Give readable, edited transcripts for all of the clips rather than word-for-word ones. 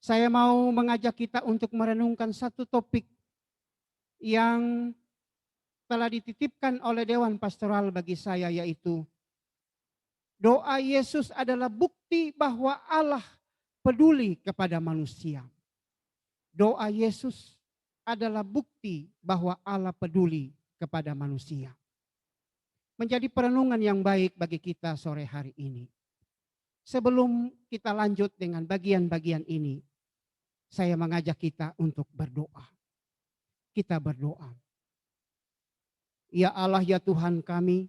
Saya mau mengajak kita untuk merenungkan satu topik yang telah dititipkan oleh Dewan Pastoral bagi saya, yaitu doa Yesus adalah bukti bahwa Allah peduli kepada manusia. Doa Yesus adalah bukti bahwa Allah peduli kepada manusia. Menjadi perenungan yang baik bagi kita sore hari ini. Sebelum kita lanjut dengan bagian-bagian ini, saya mengajak kita untuk berdoa. Kita berdoa. Ya Allah, ya Tuhan kami,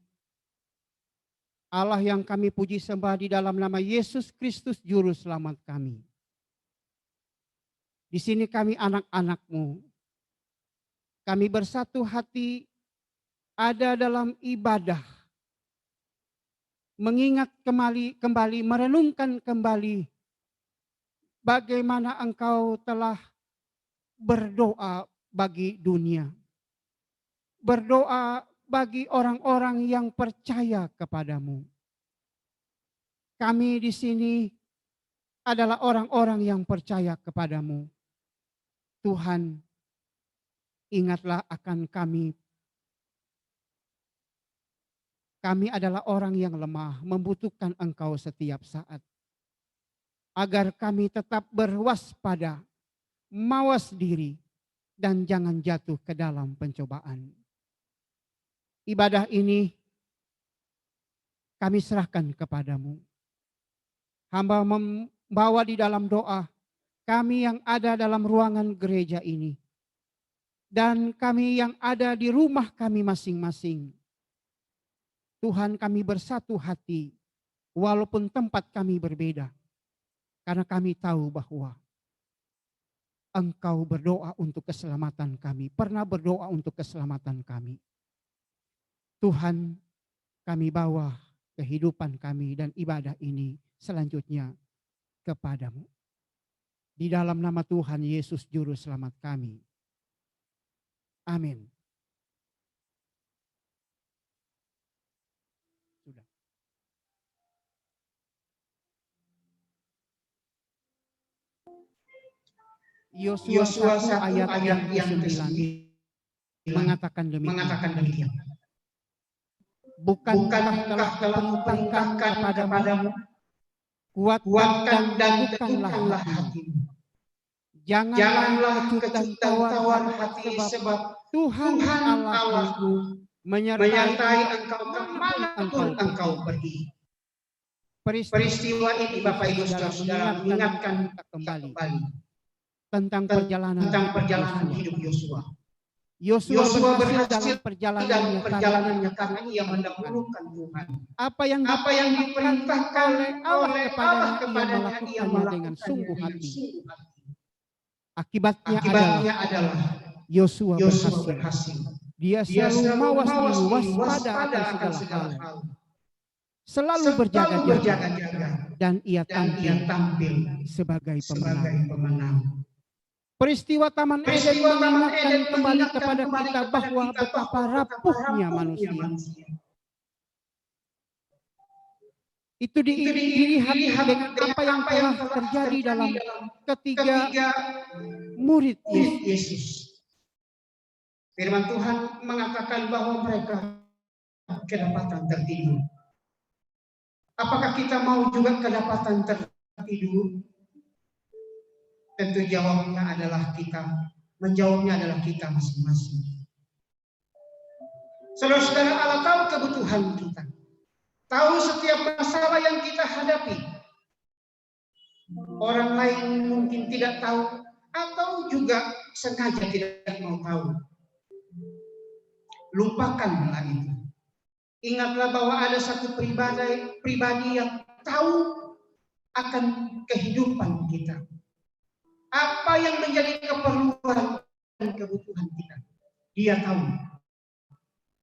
Allah yang kami puji sembah di dalam nama Yesus Kristus Juru Selamat kami. Di sini kami anak-anak-Mu. Kami bersatu hati ada dalam ibadah. Mengingat kembali, merenungkan kembali bagaimana Engkau telah berdoa bagi dunia. Berdoa bagi orang-orang yang percaya kepadamu. Kami di sini adalah orang-orang yang percaya kepadamu. Tuhan, ingatlah akan kami. Kami adalah orang yang lemah, membutuhkan Engkau setiap saat. Agar kami tetap berwaspada, mawas diri, dan jangan jatuh ke dalam pencobaan. Ibadah ini kami serahkan kepadamu. Hamba membawa di dalam doa kami yang ada dalam ruangan gereja ini. Dan kami yang ada di rumah kami masing-masing. Tuhan, kami bersatu hati walaupun tempat kami berbeda. Karena kami tahu bahwa Engkau berdoa untuk keselamatan kami. Pernah berdoa untuk keselamatan kami. Tuhan, kami bawa kehidupan kami dan ibadah ini selanjutnya kepadamu. Di dalam nama Tuhan Yesus Juru Selamat kami. Amin. Sudah. Yosua 1 ayat yang ke-9 mengatakan demikian. Bukankah telah kuperintahkan kepadamu, kuatkan dan teguhkanlah hatimu. Janganlah kecut dan tawar hati, sebab Tuhan Allahmu menyertai engkau kemanapun engkau pergi. Peristiwa ini Bapak Ibu Saudara mengingatkan kita kembali tentang perjalanan hidup Yosua. Yosua berhasil dalam perjalanannya karena ia mendahulukan Tuhan. Apa yang diperintahkan oleh Allah kepadanya ia melakukannya dengan sungguh hati. Akibatnya adalah Yosua berhasil. Dia selalu mawas diri, waspada akan segala hal. Selalu berjaga-jaga dan ia tampil sebagai pemenang. Peristiwa Taman Eden mengingatkan kembali kepada kita bahwa betapa rapuhnya manusia. Itu dilihat dengan apa yang telah terjadi dalam ketiga murid Yesus. Firman Tuhan mengatakan bahwa mereka kedapatan tertidur. Apakah kita mau juga kedapatan tertidur? Tentu jawabnya adalah kita. Menjawabnya adalah kita masing-masing. Saudara-saudara, Allah tahu kebutuhan kita. Tahu setiap masalah yang kita hadapi. Orang lain mungkin tidak tahu atau juga sengaja tidak mau tahu. Lupakanlah itu. Ingatlah bahwa ada satu pribadi yang tahu akan kehidupan kita. Apa yang menjadi keperluan dan kebutuhan kita. Dia tahu.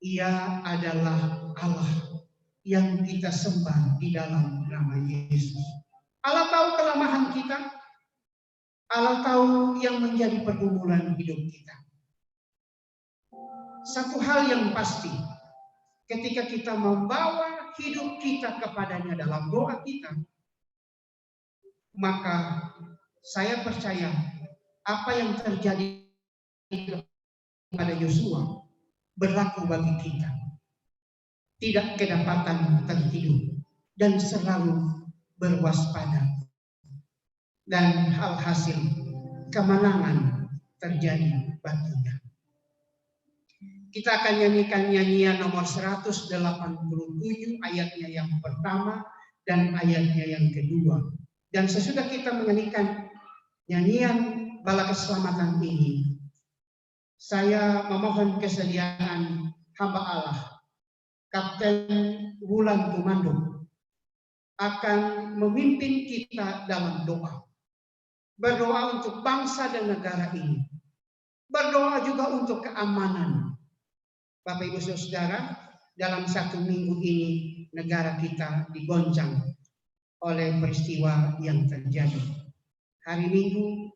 Ia adalah Allah yang kita sembah di dalam nama Yesus. Allah tahu kelemahan kita. Allah tahu yang menjadi pergumulan hidup kita. Satu hal yang pasti, ketika kita membawa hidup kita kepadanya dalam doa kita, maka Saya percaya apa yang terjadi pada Yosua berlaku bagi kita. Tidak kedapatan tertidur dan selalu berwaspada. Dan hasil kemenangan terjadi baginya. Kita akan nyanyikan nyanyian nomor 187 ayatnya yang pertama dan ayatnya yang kedua. Dan sesudah kita menyanyikan nyanyian bala keselamatan ini, saya memohon kesediaan hamba Allah, Kapten Wulan Komando, akan memimpin kita dalam doa. Berdoa untuk bangsa dan negara ini. Berdoa juga untuk keamanan. Bapak Ibu Saudara, dalam 1 minggu ini negara kita digoncang oleh peristiwa yang terjadi. Hari Minggu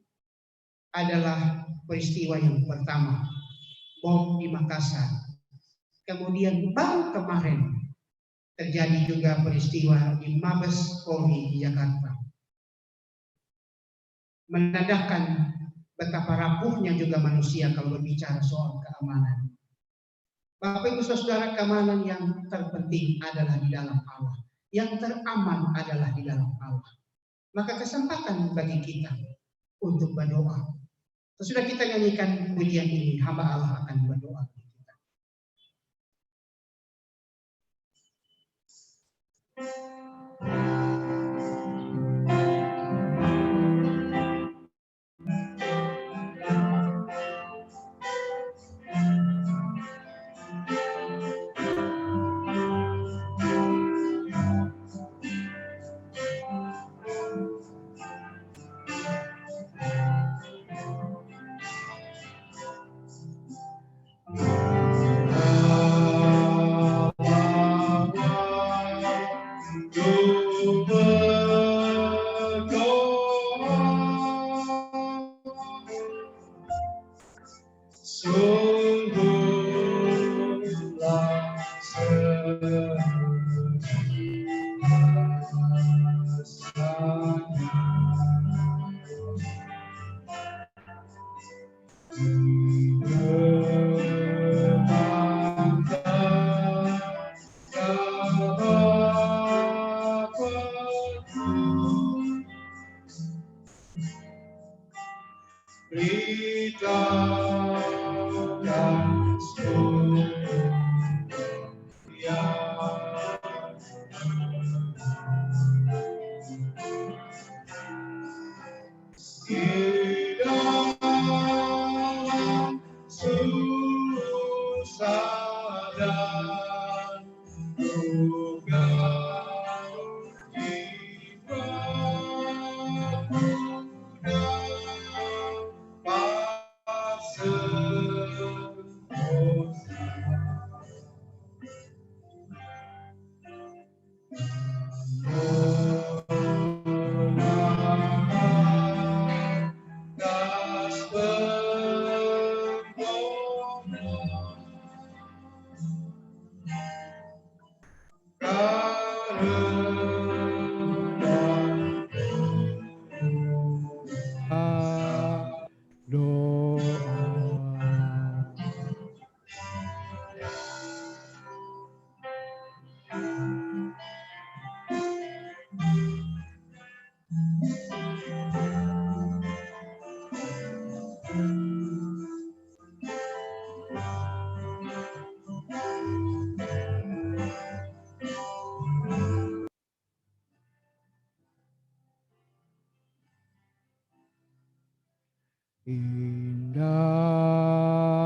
adalah peristiwa yang pertama, bom di Makassar. Kemudian baru kemarin terjadi juga peristiwa di Mabes Polri di Jakarta. Menandakan betapa rapuhnya juga manusia kalau berbicara soal keamanan. Bapak Ibu Saudara, keamanan yang terpenting adalah di dalam Allah. Yang teraman adalah di dalam Allah. Maka kesempatan bagi kita untuk berdoa. Sesudah kita nyanyikan pujian ini, hamba Allah akan berdoa.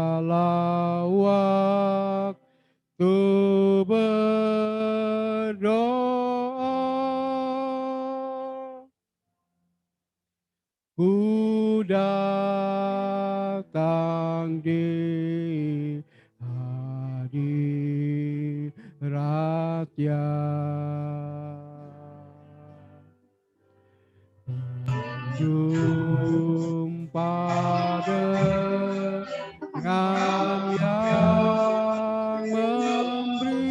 Indahlah waktu berdoa, ku datang di hadirat-Nya. Jumpa dengan yang memberi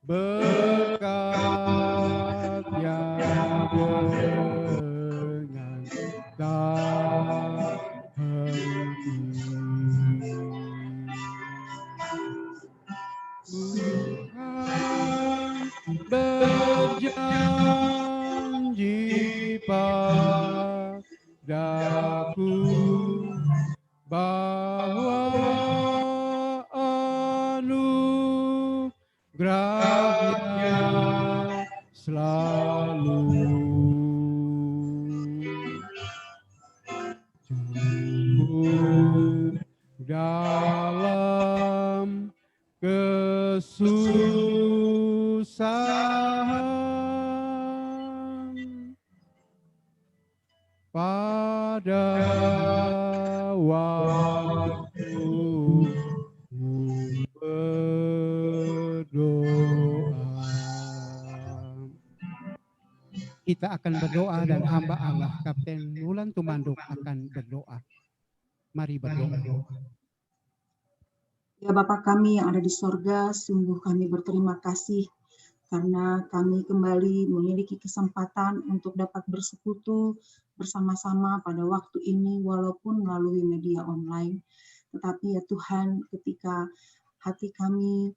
berkat yang dengan tak henti. Tuhan berjanji padaku bahwa anugerahnya selalu cukup dalam kesusahan pada waktu berdoa. Kita akan berdoa dan hamba Allah Kapten Wulan Tumanduk akan berdoa. Mari berdoa. Ya Bapa kami yang ada di sorga, sungguh kami berterima kasih karena kami kembali memiliki kesempatan untuk dapat bersekutu bersama-sama pada waktu ini walaupun melalui media online. Tetapi ya Tuhan, ketika hati kami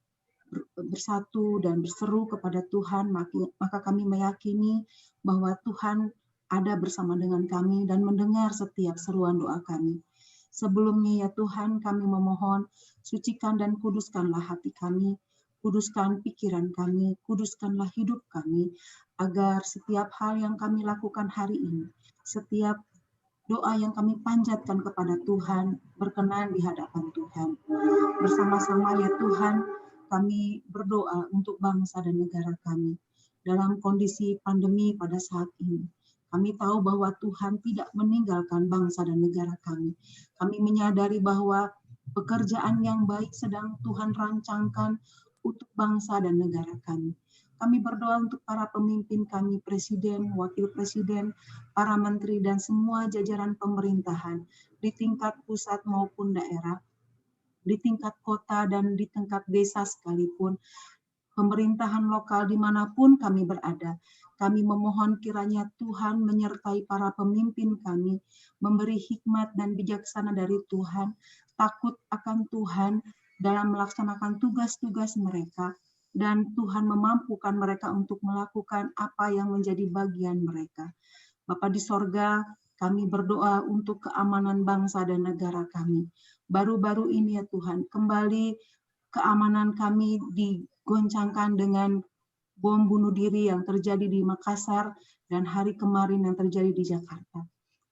bersatu dan berseru kepada Tuhan, maka kami meyakini bahwa Tuhan ada bersama dengan kami dan mendengar setiap seruan doa kami. Sebelumnya ya Tuhan, kami memohon, sucikan dan kuduskanlah hati kami, kuduskan pikiran kami, kuduskanlah hidup kami, agar setiap hal yang kami lakukan hari ini, setiap doa yang kami panjatkan kepada Tuhan, berkenan di hadapan Tuhan. Bersama-sama ya Tuhan, kami berdoa untuk bangsa dan negara kami dalam kondisi pandemi pada saat ini. Kami tahu bahwa Tuhan tidak meninggalkan bangsa dan negara kami. Kami menyadari bahwa pekerjaan yang baik sedang Tuhan rancangkan untuk bangsa dan negara kami. Kami berdoa untuk para pemimpin kami, presiden, wakil presiden, para menteri, dan semua jajaran pemerintahan di tingkat pusat maupun daerah, di tingkat kota dan di tingkat desa sekalipun, pemerintahan lokal dimanapun kami berada. Kami memohon kiranya Tuhan menyertai para pemimpin kami, memberi hikmat dan bijaksana dari Tuhan, takut akan Tuhan dalam melaksanakan tugas-tugas mereka, dan Tuhan memampukan mereka untuk melakukan apa yang menjadi bagian mereka. Bapa di sorga, kami berdoa untuk keamanan bangsa dan negara kami. Baru-baru ini ya Tuhan, kembali keamanan kami digoncangkan dengan bom bunuh diri yang terjadi di Makassar dan hari kemarin yang terjadi di Jakarta.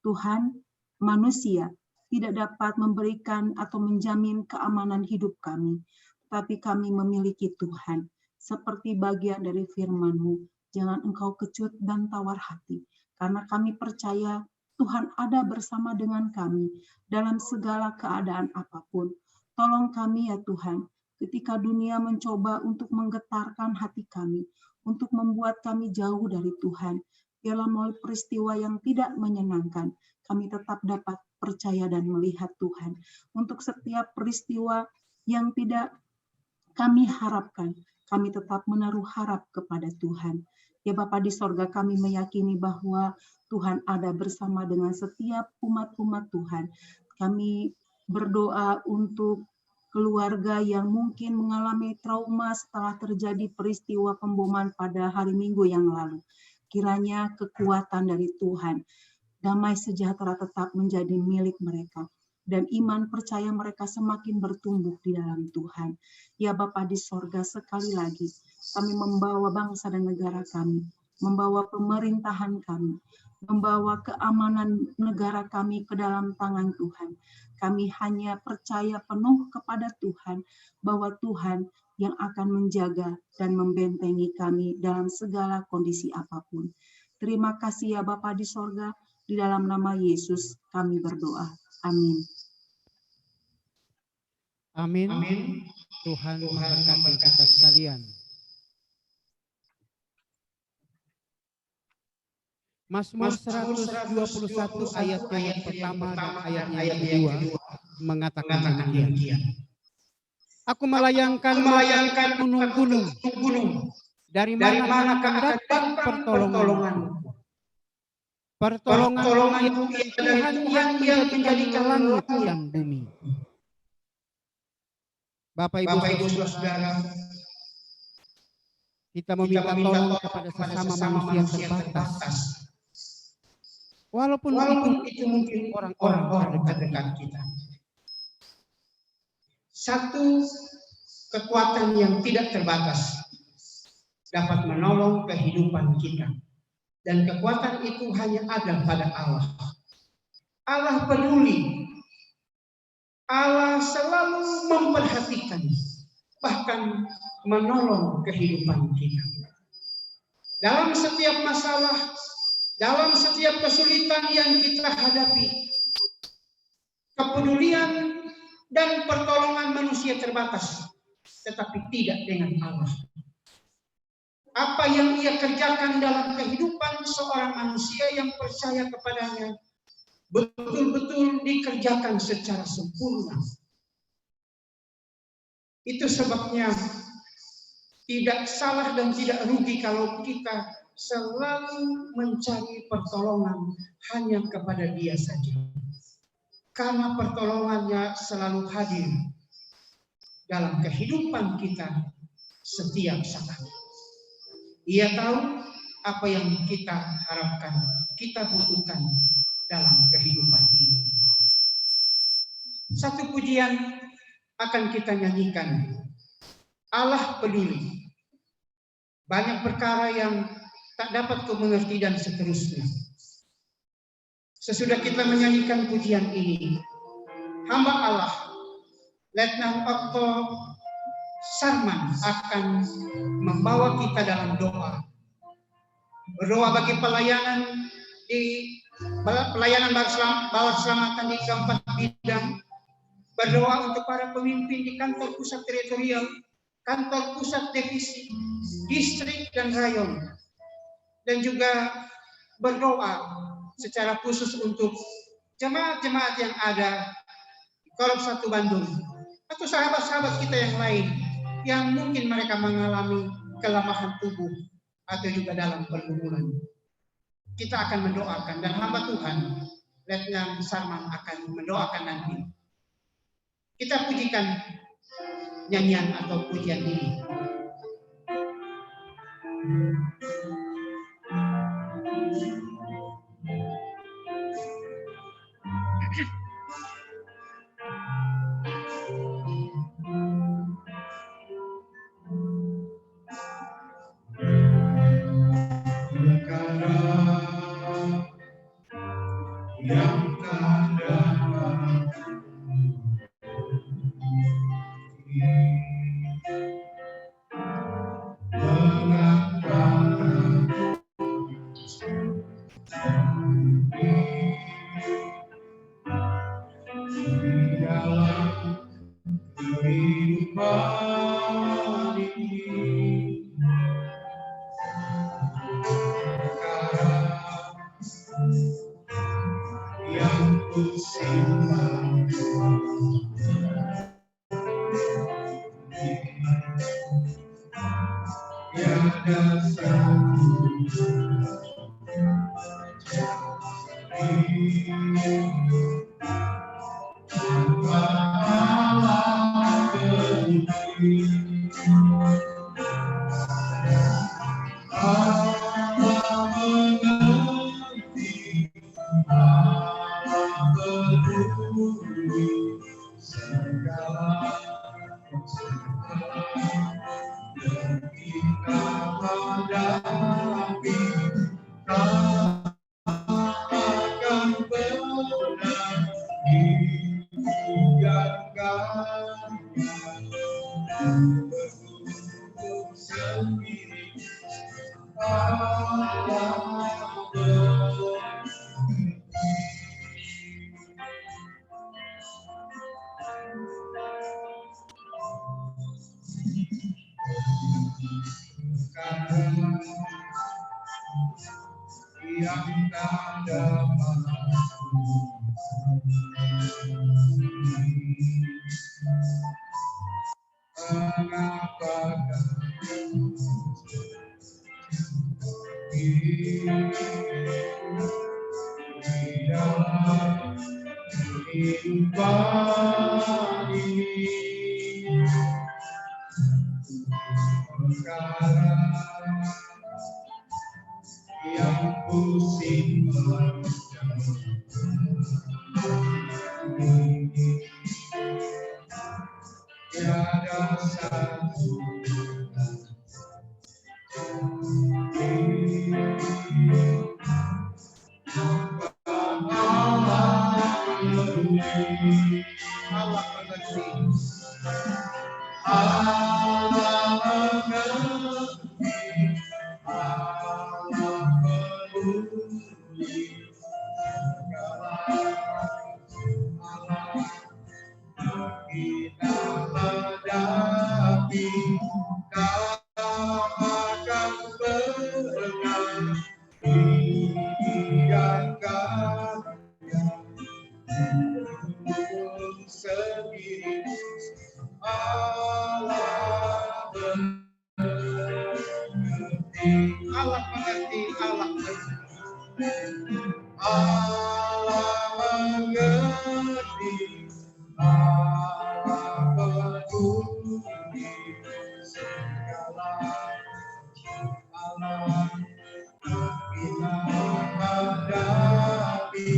Tuhan, manusia tidak dapat memberikan atau menjamin keamanan hidup kami, tapi kami memiliki Tuhan. Seperti bagian dari firman-Mu, jangan engkau kecut dan tawar hati, karena kami percaya Tuhan ada bersama dengan kami dalam segala keadaan apapun. Tolong kami ya Tuhan, ketika dunia mencoba untuk menggetarkan hati kami, untuk membuat kami jauh dari Tuhan, biarlah melalui peristiwa yang tidak menyenangkan, kami tetap dapat percaya dan melihat Tuhan. Untuk setiap peristiwa yang tidak kami harapkan, kami tetap menaruh harap kepada Tuhan. Ya Bapa di sorga, kami meyakini bahwa Tuhan ada bersama dengan setiap umat-umat Tuhan. Kami berdoa untuk keluarga yang mungkin mengalami trauma setelah terjadi peristiwa pemboman pada hari Minggu yang lalu. Kiranya kekuatan dari Tuhan, damai sejahtera tetap menjadi milik mereka, dan iman percaya mereka semakin bertumbuh di dalam Tuhan. Ya Bapa di sorga, sekali lagi kami membawa bangsa dan negara kami, membawa pemerintahan kami, membawa keamanan negara kami ke dalam tangan Tuhan. Kami hanya percaya penuh kepada Tuhan, bahwa Tuhan yang akan menjaga dan membentengi kami dalam segala kondisi apapun. Terima kasih ya Bapa di sorga, di dalam nama Yesus kami berdoa. Amin. Amin. Tuhan memberkati kita sekalian. Mazmur 121 ayatnya yang pertama dan ayatnya yang kedua mengatakan demikian. Aku melayangkanmu ke gunung-gunung. Dari mana akan mendapat pertolongan? Pertolongan dari Tuhan yang menjadikan langit dan bumi. Bapak Ibu Saudara, kita meminta tolong kepada sesama manusia terbatas. Walaupun itu mungkin orang-orang terdekat kita. Satu kekuatan yang tidak terbatas dapat menolong kehidupan kita. Dan kekuatan itu hanya ada pada Allah. Allah peduli. Allah selalu memperhatikan, bahkan menolong kehidupan kita. Dalam setiap masalah, dalam setiap kesulitan yang kita hadapi, kepedulian dan pertolongan manusia terbatas, tetapi tidak dengan Allah. Apa yang ia kerjakan dalam kehidupan seorang manusia yang percaya kepadanya betul-betul dikerjakan secara sempurna. Itu sebabnya tidak salah dan tidak rugi kalau kita selalu mencari pertolongan hanya kepada Dia saja. Karena pertolongannya selalu hadir dalam kehidupan kita setiap saat. Ia tahu apa yang kita harapkan, kita butuhkan dalam kehidupan ini. Satu pujian akan kita nyanyikan. Allah peduli. Banyak perkara yang tak dapat kau mengerti dan seterusnya. Sesudah kita menyanyikan pujian ini, hamba Allah, Letnan Okto Sarman akan membawa kita dalam doa. Berdoa bagi pelayanan bawah keselamatan di keempat bidang. Berdoa untuk para pemimpin di kantor pusat teritorial, kantor pusat divisi, distrik dan rayon. Dan juga berdoa secara khusus untuk jemaat-jemaat yang ada di Korps 1 Bandung atau sahabat-sahabat kita yang lain yang mungkin mereka mengalami kelemahan tubuh atau juga dalam pergumulan. Kita akan mendoakan dan hamba Tuhan Letnan Sarman akan mendoakan nanti. Kita pujikan nyanyian atau pujian ini. Yang tak dapat yang pusing tiada satu Allah mengerti. Allah mengerti. Allah peduli segala Allah kita hadapi tak akan pernah dibiarkan sendiri. Allah mengerti, Allah mengerti, Allah mengerti, Allah mengerti, Allah peduli segala Allah kita hadapi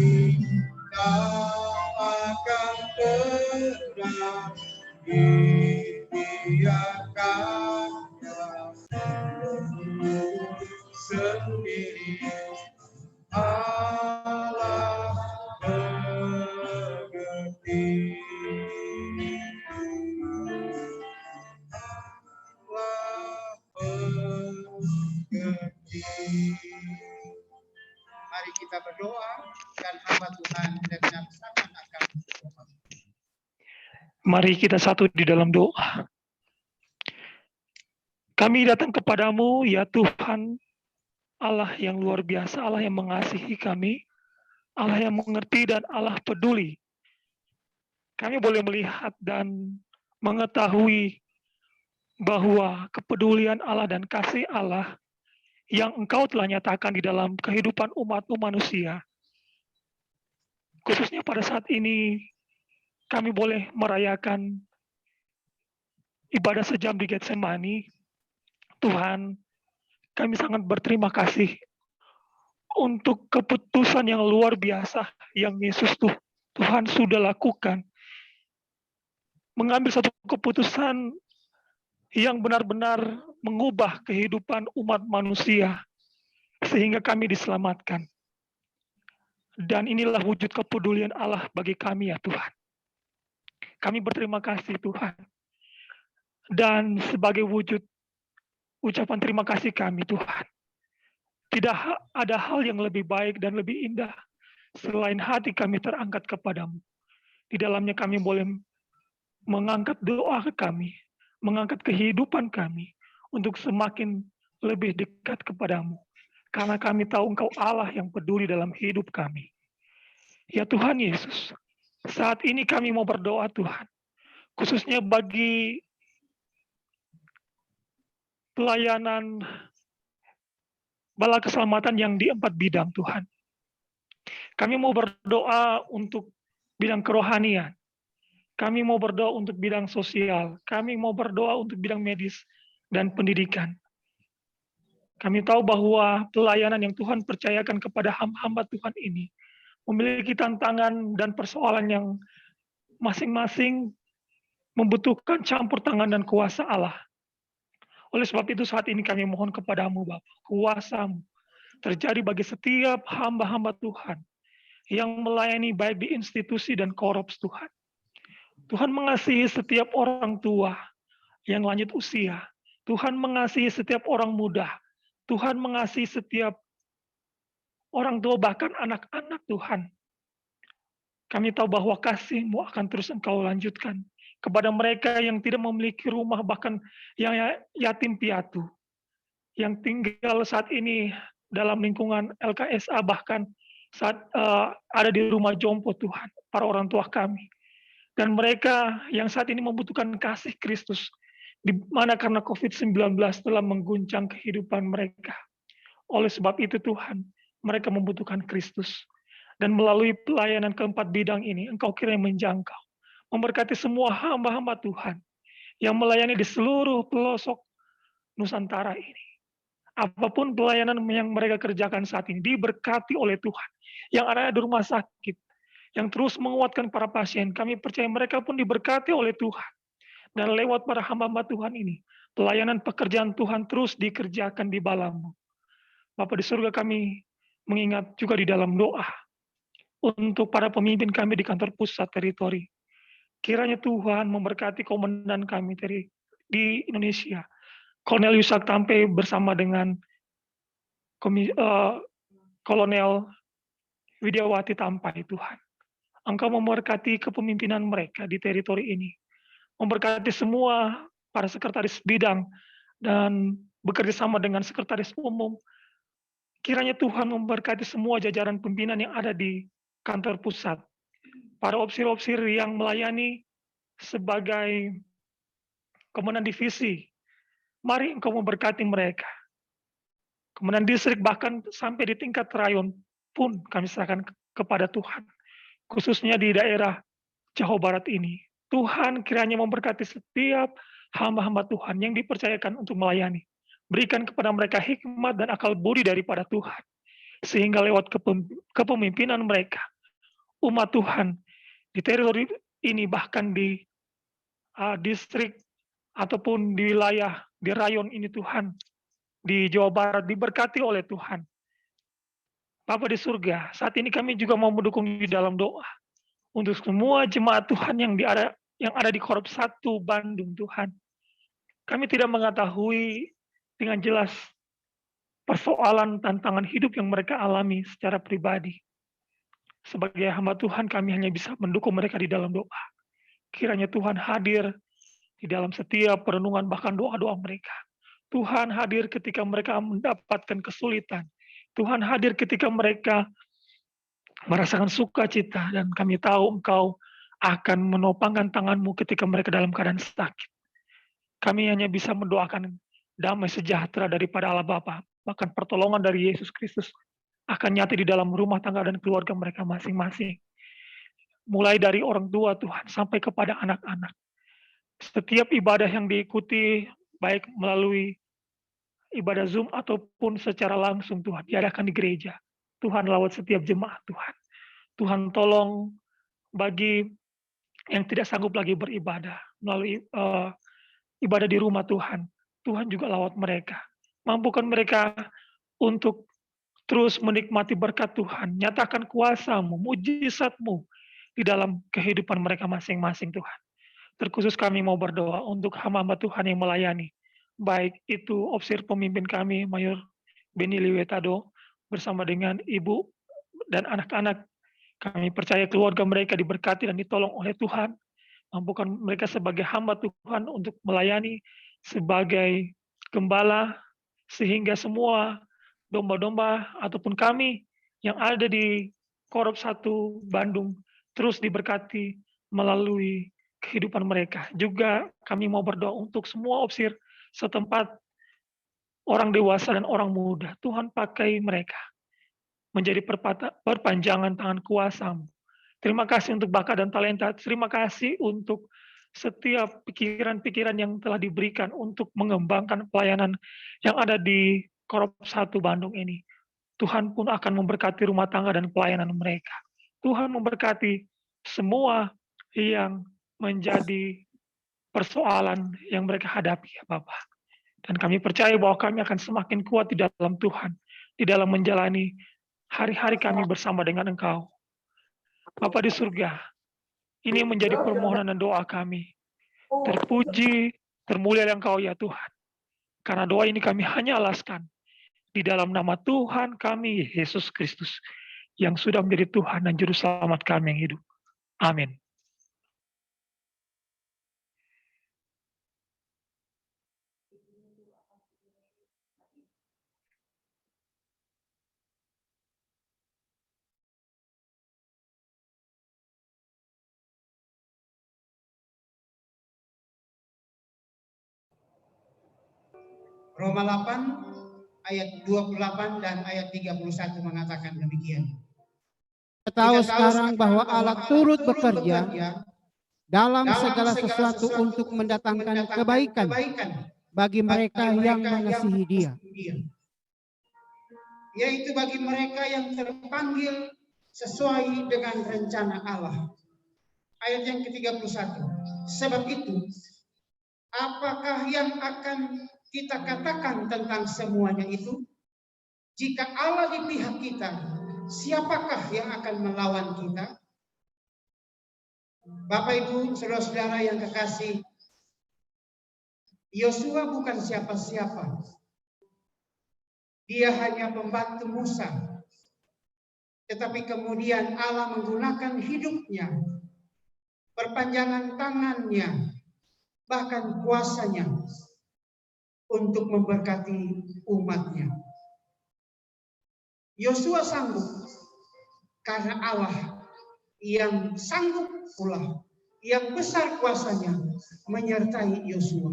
tak akan pernah dibiarkannya sendiri. Allah mengerti. Allah mengerti. Mari kita berdoa dan hamba Tuhan dengan sangat akan berdoa. Mari kita satu di dalam doa. Kami datang kepadamu, ya Tuhan, Allah yang luar biasa, Allah yang mengasihi kami, Allah yang mengerti dan Allah peduli. Kami boleh melihat dan mengetahui bahwa kepedulian Allah dan kasih Allah yang Engkau telah nyatakan di dalam kehidupan umat-Mu manusia. Khususnya pada saat ini, kami boleh merayakan ibadah sejam di Getsemani. Tuhan, kami sangat berterima kasih untuk keputusan yang luar biasa yang Yesus Tuhan sudah lakukan. Mengambil satu keputusan yang benar-benar mengubah kehidupan umat manusia sehingga kami diselamatkan. Dan inilah wujud kepedulian Allah bagi kami ya Tuhan. Kami berterima kasih Tuhan. Dan sebagai wujud ucapan terima kasih kami Tuhan. Tidak ada hal yang lebih baik dan lebih indah selain hati kami terangkat kepadamu. Di dalamnya kami boleh mengangkat doa kami, mengangkat kehidupan kami untuk semakin lebih dekat kepadamu. Karena kami tahu Engkau Allah yang peduli dalam hidup kami. Ya Tuhan Yesus, saat ini kami mau berdoa Tuhan, khususnya bagi pelayanan bala keselamatan yang di 4 bidang Tuhan. Kami mau berdoa untuk bidang kerohanian. Kami mau berdoa untuk bidang sosial. Kami mau berdoa untuk bidang medis dan pendidikan. Kami tahu bahwa pelayanan yang Tuhan percayakan kepada hamba Tuhan ini memiliki tantangan dan persoalan yang masing-masing membutuhkan campur tangan dan kuasa Allah. Oleh sebab itu saat ini kami mohon kepadamu Bapa, kuasa-Mu terjadi bagi setiap hamba-hamba Tuhan yang melayani baik di institusi dan korps Tuhan. Tuhan mengasihi setiap orang tua yang lanjut usia. Tuhan mengasihi setiap orang muda. Tuhan mengasihi setiap orang tua bahkan anak-anak Tuhan. Kami tahu bahwa kasih-Mu akan terus Engkau lanjutkan kepada mereka yang tidak memiliki rumah, bahkan yang yatim piatu, yang tinggal saat ini dalam lingkungan LKSA, bahkan saat ada di rumah jompo Tuhan, para orang tua kami. Dan mereka yang saat ini membutuhkan kasih Kristus, di mana karena COVID-19 telah mengguncang kehidupan mereka. Oleh sebab itu Tuhan, mereka membutuhkan Kristus. Dan melalui pelayanan keempat bidang ini, Engkau kiranya menjangkau, memberkati semua hamba-hamba Tuhan yang melayani di seluruh pelosok Nusantara ini. Apapun pelayanan yang mereka kerjakan saat ini, diberkati oleh Tuhan. Yang ada di rumah sakit, yang terus menguatkan para pasien, kami percaya mereka pun diberkati oleh Tuhan. Dan lewat para hamba-hamba Tuhan ini, pelayanan pekerjaan Tuhan terus dikerjakan di Bala-Mu. Bapa di surga, kami mengingat juga di dalam doa untuk para pemimpin kami di kantor pusat teritori. Kiranya Tuhan memberkati komandan kami di Indonesia, Kolonel Yusak Tampe bersama dengan Kolonel Widiawati Tampai, Tuhan. Engkau memberkati kepemimpinan mereka di teritori ini. Memberkati semua para sekretaris bidang dan bekerja sama dengan sekretaris umum. Kiranya Tuhan memberkati semua jajaran pimpinan yang ada di kantor pusat. Para opsir-opsir yang melayani sebagai komandan divisi, mari Engkau memberkati mereka. Komandan distrik bahkan sampai di tingkat rayon pun kami serahkan kepada Tuhan. Khususnya di daerah Jawa Barat ini. Tuhan kiranya memberkati setiap hamba-hamba Tuhan yang dipercayakan untuk melayani. Berikan kepada mereka hikmat dan akal budi daripada Tuhan. Sehingga lewat kepemimpinan mereka, umat Tuhan di teritori ini, bahkan di distrik ataupun di wilayah, di rayon ini Tuhan, di Jawa Barat diberkati oleh Tuhan. Bapa di surga, saat ini kami juga mau mendukung di dalam doa untuk semua jemaat Tuhan yang ada di Korop 1 Bandung, Tuhan. Kami tidak mengetahui dengan jelas persoalan tantangan hidup yang mereka alami secara pribadi. Sebagai hamba Tuhan, kami hanya bisa mendukung mereka di dalam doa. Kiranya Tuhan hadir di dalam setiap perenungan, bahkan doa-doa mereka. Tuhan hadir ketika mereka mendapatkan kesulitan. Tuhan hadir ketika mereka merasakan sukacita, dan kami tahu Engkau akan menopangkan tangan-Mu ketika mereka dalam keadaan sakit. Kami hanya bisa mendoakan damai sejahtera daripada Allah Bapa, bahkan pertolongan dari Yesus Kristus akan nyata di dalam rumah tangga dan keluarga mereka masing-masing. Mulai dari orang tua Tuhan sampai kepada anak-anak. Setiap ibadah yang diikuti, baik melalui ibadah Zoom ataupun secara langsung Tuhan, diadakan di gereja. Tuhan lawat setiap jemaat Tuhan. Tuhan tolong bagi yang tidak sanggup lagi beribadah melalui ibadah di rumah Tuhan. Tuhan juga lawat mereka. Mampukan mereka untuk terus menikmati berkat Tuhan. Nyatakan kuasa-Mu, mujizat-Mu di dalam kehidupan mereka masing-masing Tuhan. Terkhusus kami mau berdoa untuk hamba-hamba Tuhan yang melayani. Baik itu opsir pemimpin kami, Mayor Beni Liwetado, bersama dengan ibu dan anak-anak. Kami percaya keluarga mereka diberkati dan ditolong oleh Tuhan. Mampukan mereka sebagai hamba Tuhan untuk melayani sebagai gembala, sehingga semua domba-domba ataupun kami yang ada di Korop 1 Bandung terus diberkati melalui kehidupan mereka. Juga kami mau berdoa untuk semua opsir setempat, orang dewasa dan orang muda. Tuhan pakai mereka menjadi perpanjangan tangan kuasa-Mu. Terima kasih untuk bakat dan talenta. Terima kasih untuk setiap pikiran-pikiran yang telah diberikan untuk mengembangkan pelayanan yang ada di Korop 1 Bandung ini. Tuhan pun akan memberkati rumah tangga dan pelayanan mereka. Tuhan memberkati semua yang menjadi persoalan yang mereka hadapi, ya Bapak. Dan kami percaya bahwa kami akan semakin kuat di dalam Tuhan, di dalam menjalani hari-hari kami bersama dengan Engkau. Bapa di surga, ini menjadi permohonan dan doa kami. Terpuji, termulia Engkau ya Tuhan. Karena doa ini kami hanya alaskan di dalam nama Tuhan kami, Yesus Kristus, yang sudah menjadi Tuhan dan Juru Selamat kami yang hidup. Amin. Roma 8 ayat 28 dan ayat 31 mengatakan demikian. Kita tahu sekarang bahwa Allah turut bekerja dalam segala sesuatu untuk mendatangkan kebaikan bagi mereka yang mengasihi Dia. Yaitu bagi mereka yang terpanggil sesuai dengan rencana Allah. Ayat yang ke-31. Sebab itu, apakah yang akan kita katakan tentang semuanya itu? Jika Allah di pihak kita, siapakah yang akan melawan kita? Bapak, Ibu, saudara-saudara yang kekasih, Yosua bukan siapa-siapa. Dia hanya pembantu Musa. Tetapi kemudian Allah menggunakan hidupnya, perpanjangan tangannya, bahkan kuasanya untuk memberkati umatnya. Yosua sanggup karena Allah yang sanggup pula, yang besar kuasanya menyertai Yosua.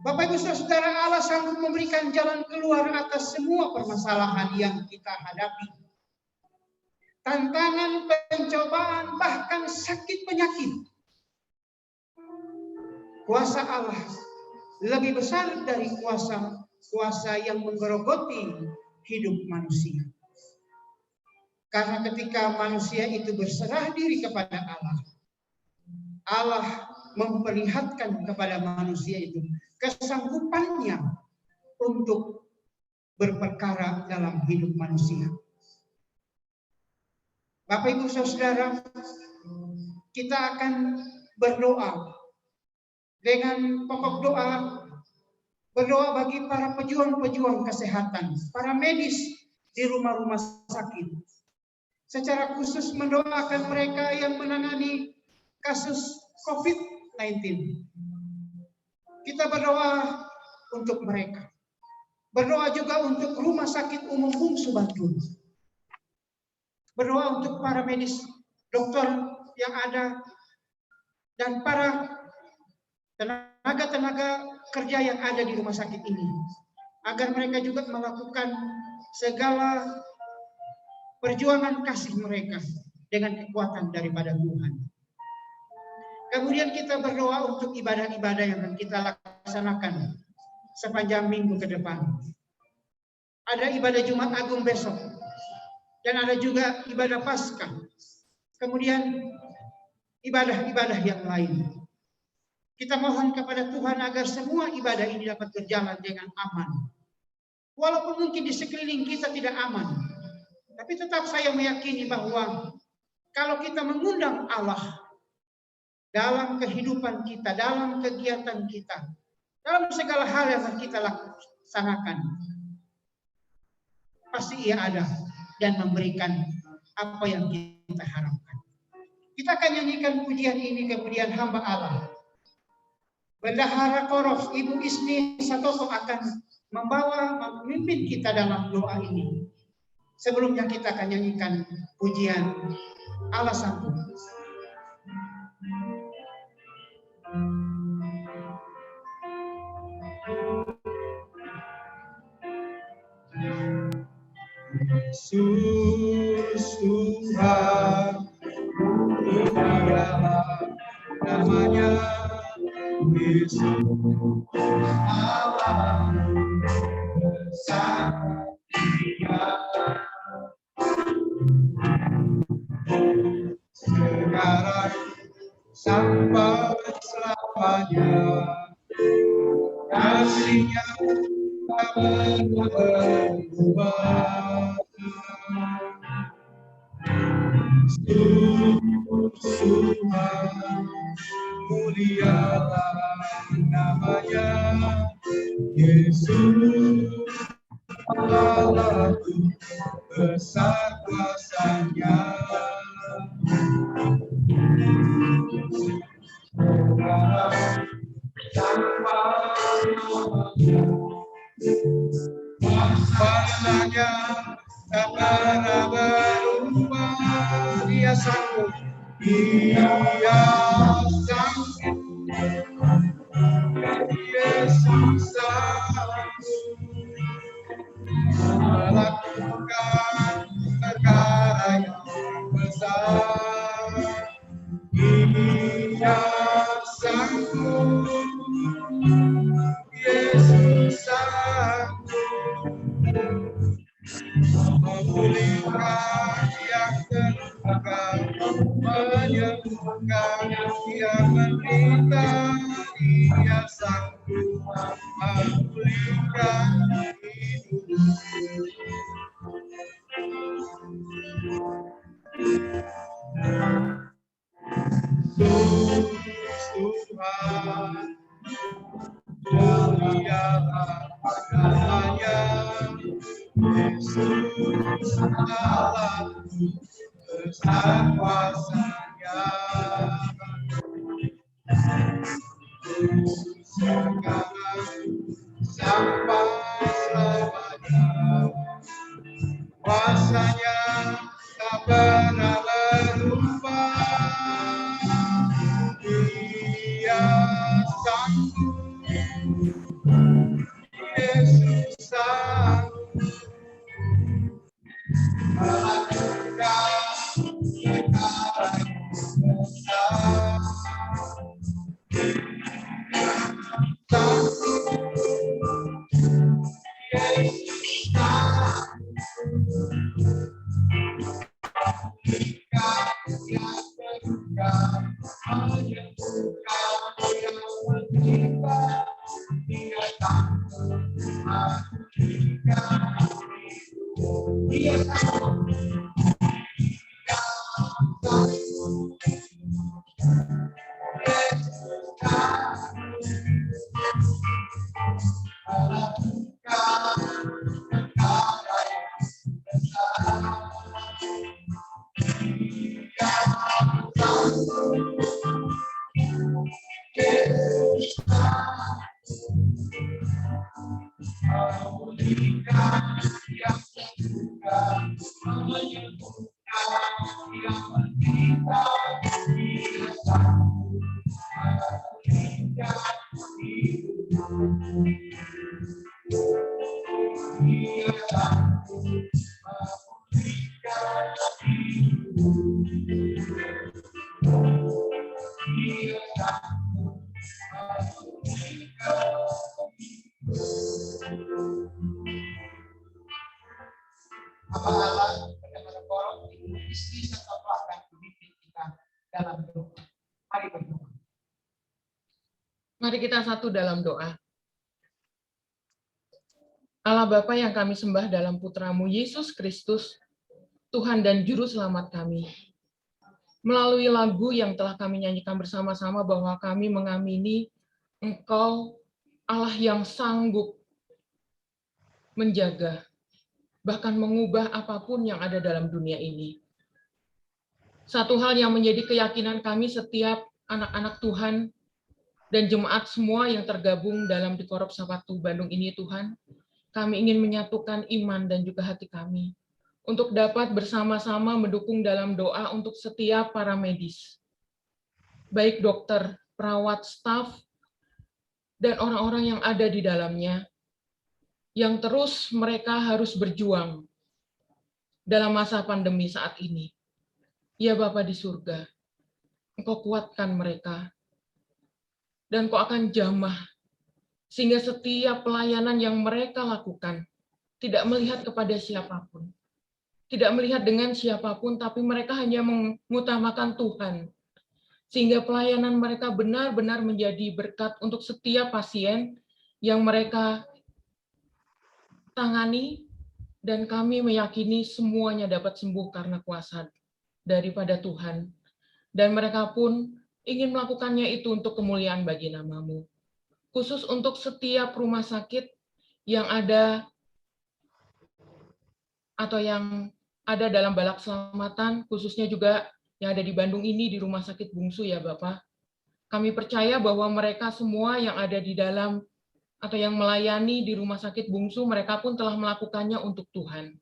Bapak, Ibu, saudara, Allah sanggup memberikan jalan keluar atas semua permasalahan yang kita hadapi. Tantangan, pencobaan, bahkan sakit penyakit. Kuasa Allah lebih besar dari kuasa yang menggerogoti hidup manusia. Karena ketika manusia itu berserah diri kepada Allah, Allah memperlihatkan kepada manusia itu kesanggupannya untuk berperkara dalam hidup manusia. Bapak, Ibu, saudara, kita akan berdoa dengan pokok doa, berdoa bagi para pejuang-pejuang kesehatan, para medis di rumah-rumah sakit. Secara khusus mendoakan mereka yang menangani kasus COVID-19. Kita berdoa untuk mereka. Berdoa juga untuk Rumah Sakit Umum Bungsu Bandung. Berdoa untuk para medis, dokter yang ada, dan para tenaga-tenaga kerja yang ada di rumah sakit ini. Agar mereka juga melakukan segala perjuangan kasih mereka dengan kekuatan daripada Tuhan. Kemudian kita berdoa untuk ibadah-ibadah yang akan kita laksanakan sepanjang minggu ke depan. Ada ibadah Jumat Agung besok, dan ada juga ibadah Paskah. Kemudian ibadah-ibadah yang lain. Kita mohon kepada Tuhan agar semua ibadah ini dapat berjalan dengan aman. Walaupun mungkin di sekeliling kita tidak aman, tapi tetap saya meyakini bahwa kalau kita mengundang Allah dalam kehidupan kita, dalam kegiatan kita, dalam segala hal yang akan kita laksanakan, pasti Ia ada dan memberikan apa yang kita harapkan. Kita akan nyanyikan pujian ini, kemudian hamba Allah, Bendahara Korof Ibu Isni Satoso akan memimpin kita dalam doa ini. Sebelumnya kita akan nyanyikan pujian Allah Sanggup. Yesus Tuhan, mulialah namanya. Yesus Allah besar Dia, sekarang sampai selamanya. Kasih-Nya tak pernah berubah. Tuhan, mulialah namanya. Yesus Allah besar kuasanya. Kuasanya tak pernah berubah. Dia sanggup, Dia sanggup. Yesus sanggup melakukan perkara yang memulihkan yang terluka, menyembuhkan yang menderita. Dia sanggup memulihkan hidupku. Tuhan, mulialah namanya, Yesus Allah besar kuasanya. Sekarang sampai selamanya, kuasanya tak pernah berubah. Dia sanggup, Yesus sanggup melakukan segala yang besar. Allah benar-benar borong istri serta akan pemimpin kita dalam doa. Mari berdoa. Mari kita satu dalam doa. Allah Bapa yang kami sembah dalam Putra-Mu Yesus Kristus, Tuhan dan Juru Selamat kami. Melalui lagu yang telah kami nyanyikan bersama-sama bahwa kami mengamini Engkau Allah yang sanggup menjaga, bahkan mengubah apapun yang ada dalam dunia ini. Satu hal yang menjadi keyakinan kami setiap anak-anak Tuhan dan jemaat semua yang tergabung dalam Dikorop Sabatu Bandung ini, Tuhan, kami ingin menyatukan iman dan juga hati kami untuk dapat bersama-sama mendukung dalam doa untuk setiap para medis, baik dokter, perawat, staf, dan orang-orang yang ada di dalamnya, yang terus mereka harus berjuang dalam masa pandemi saat ini. Ya Bapa di surga, Engkau kuatkan mereka, dan Engkau akan jamah, sehingga setiap pelayanan yang mereka lakukan tidak melihat kepada siapapun, tidak melihat dengan siapapun, tapi mereka hanya mengutamakan Tuhan, sehingga pelayanan mereka benar-benar menjadi berkat untuk setiap pasien yang mereka tangani, dan kami meyakini semuanya dapat sembuh karena kuasa daripada Tuhan. Dan mereka pun ingin melakukannya itu untuk kemuliaan bagi nama-Mu. Khusus untuk setiap rumah sakit yang ada atau yang ada dalam balak keselamatan, khususnya juga yang ada di Bandung ini, di Rumah Sakit Bungsu ya Bapak. Kami percaya bahwa mereka semua yang ada di dalam atau yang melayani di Rumah Sakit Bungsu, mereka pun telah melakukannya untuk Tuhan.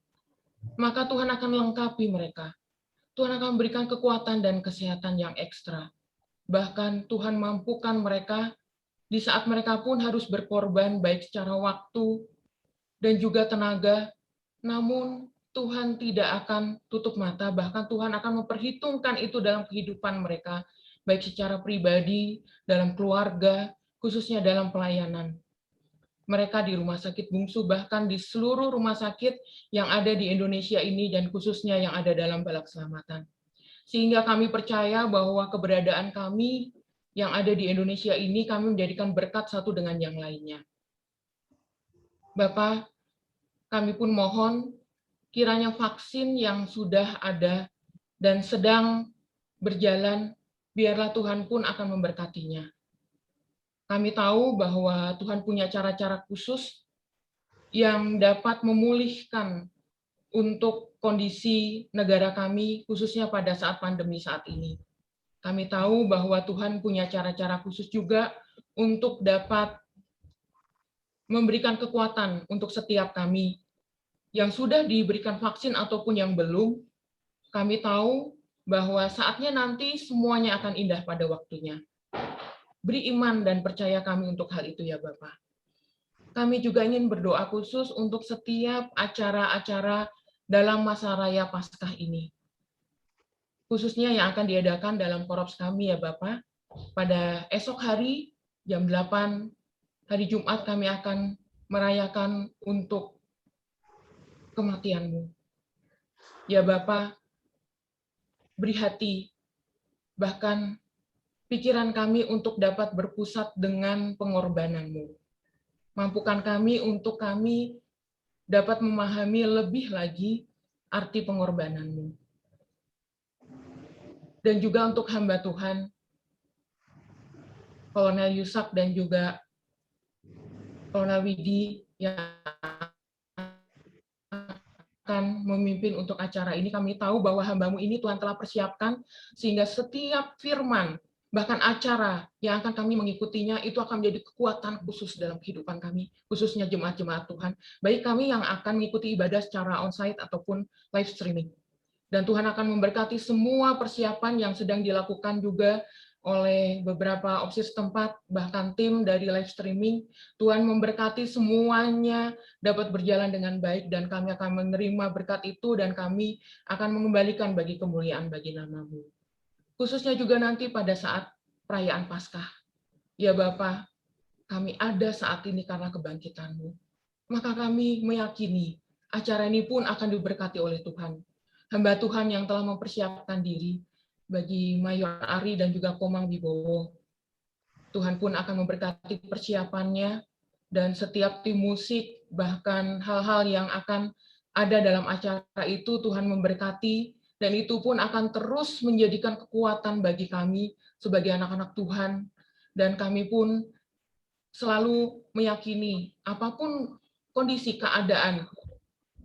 Maka Tuhan akan lengkapi mereka. Tuhan akan memberikan kekuatan dan kesehatan yang ekstra. Bahkan Tuhan mampukan mereka di saat mereka pun harus berkorban baik secara waktu dan juga tenaga. Namun Tuhan tidak akan tutup mata, bahkan Tuhan akan memperhitungkan itu dalam kehidupan mereka, baik secara pribadi, dalam keluarga, khususnya dalam pelayanan. mereka di rumah sakit bungsu, bahkan di seluruh rumah sakit yang ada di Indonesia ini, dan khususnya yang ada dalam Balak Keselamatan. Sehingga kami percaya bahwa keberadaan kami yang ada di Indonesia ini, kami menjadikan berkat satu dengan yang lainnya. Bapak, kami pun mohon kiranya vaksin yang sudah ada dan sedang berjalan, biarlah Tuhan pun akan memberkatinya. Kami tahu bahwa Tuhan punya cara-cara khusus yang dapat memulihkan untuk kondisi negara kami, khususnya pada saat pandemi saat ini. Kami tahu bahwa Tuhan punya cara-cara khusus juga untuk dapat memberikan kekuatan untuk setiap kami yang sudah diberikan vaksin ataupun yang belum. Kami tahu bahwa saatnya nanti semuanya akan indah pada waktunya. Beri iman dan percaya kami untuk hal itu ya Bapak. Kami juga ingin berdoa khusus untuk setiap acara-acara dalam masa raya Paskah ini. Khususnya yang akan diadakan dalam korops kami ya Bapak. Pada esok hari jam 8 hari Jumat kami akan merayakan untuk kematian-Mu. Ya Bapak, beri hati, bahkan pikiran kami untuk dapat berpusat dengan pengorbanan-Mu. Mampukan kami untuk kami dapat memahami lebih lagi arti pengorbanan-Mu. Dan juga untuk hamba Tuhan, Kolonel Yusak dan juga Kolonel Widi yang akan memimpin untuk acara ini. Kami tahu bahwa hamba-Mu ini Tuhan telah persiapkan sehingga setiap firman, bahkan acara yang akan kami mengikutinya itu akan menjadi kekuatan khusus dalam kehidupan kami, khususnya jemaat-jemaat Tuhan. Baik kami yang akan mengikuti ibadah secara onsite ataupun live streaming. Dan Tuhan akan memberkati semua persiapan yang sedang dilakukan juga oleh beberapa OPSIS tempat, bahkan tim dari live streaming. Tuhan memberkati semuanya dapat berjalan dengan baik, dan kami akan menerima berkat itu, dan kami akan mengembalikan bagi kemuliaan bagi nama-Mu. Khususnya juga nanti pada saat perayaan Paskah. Ya Bapa, kami ada saat ini karena kebangkitan-Mu. Maka kami meyakini acara ini pun akan diberkati oleh Tuhan. Hamba Tuhan yang telah mempersiapkan diri bagi Mayor Ari dan juga Komang Wibowo. Tuhan pun akan memberkati persiapannya dan setiap tim musik, bahkan hal-hal yang akan ada dalam acara itu Tuhan memberkati, dan itu pun akan terus menjadikan kekuatan bagi kami sebagai anak-anak Tuhan. Dan kami pun selalu meyakini apapun kondisi keadaan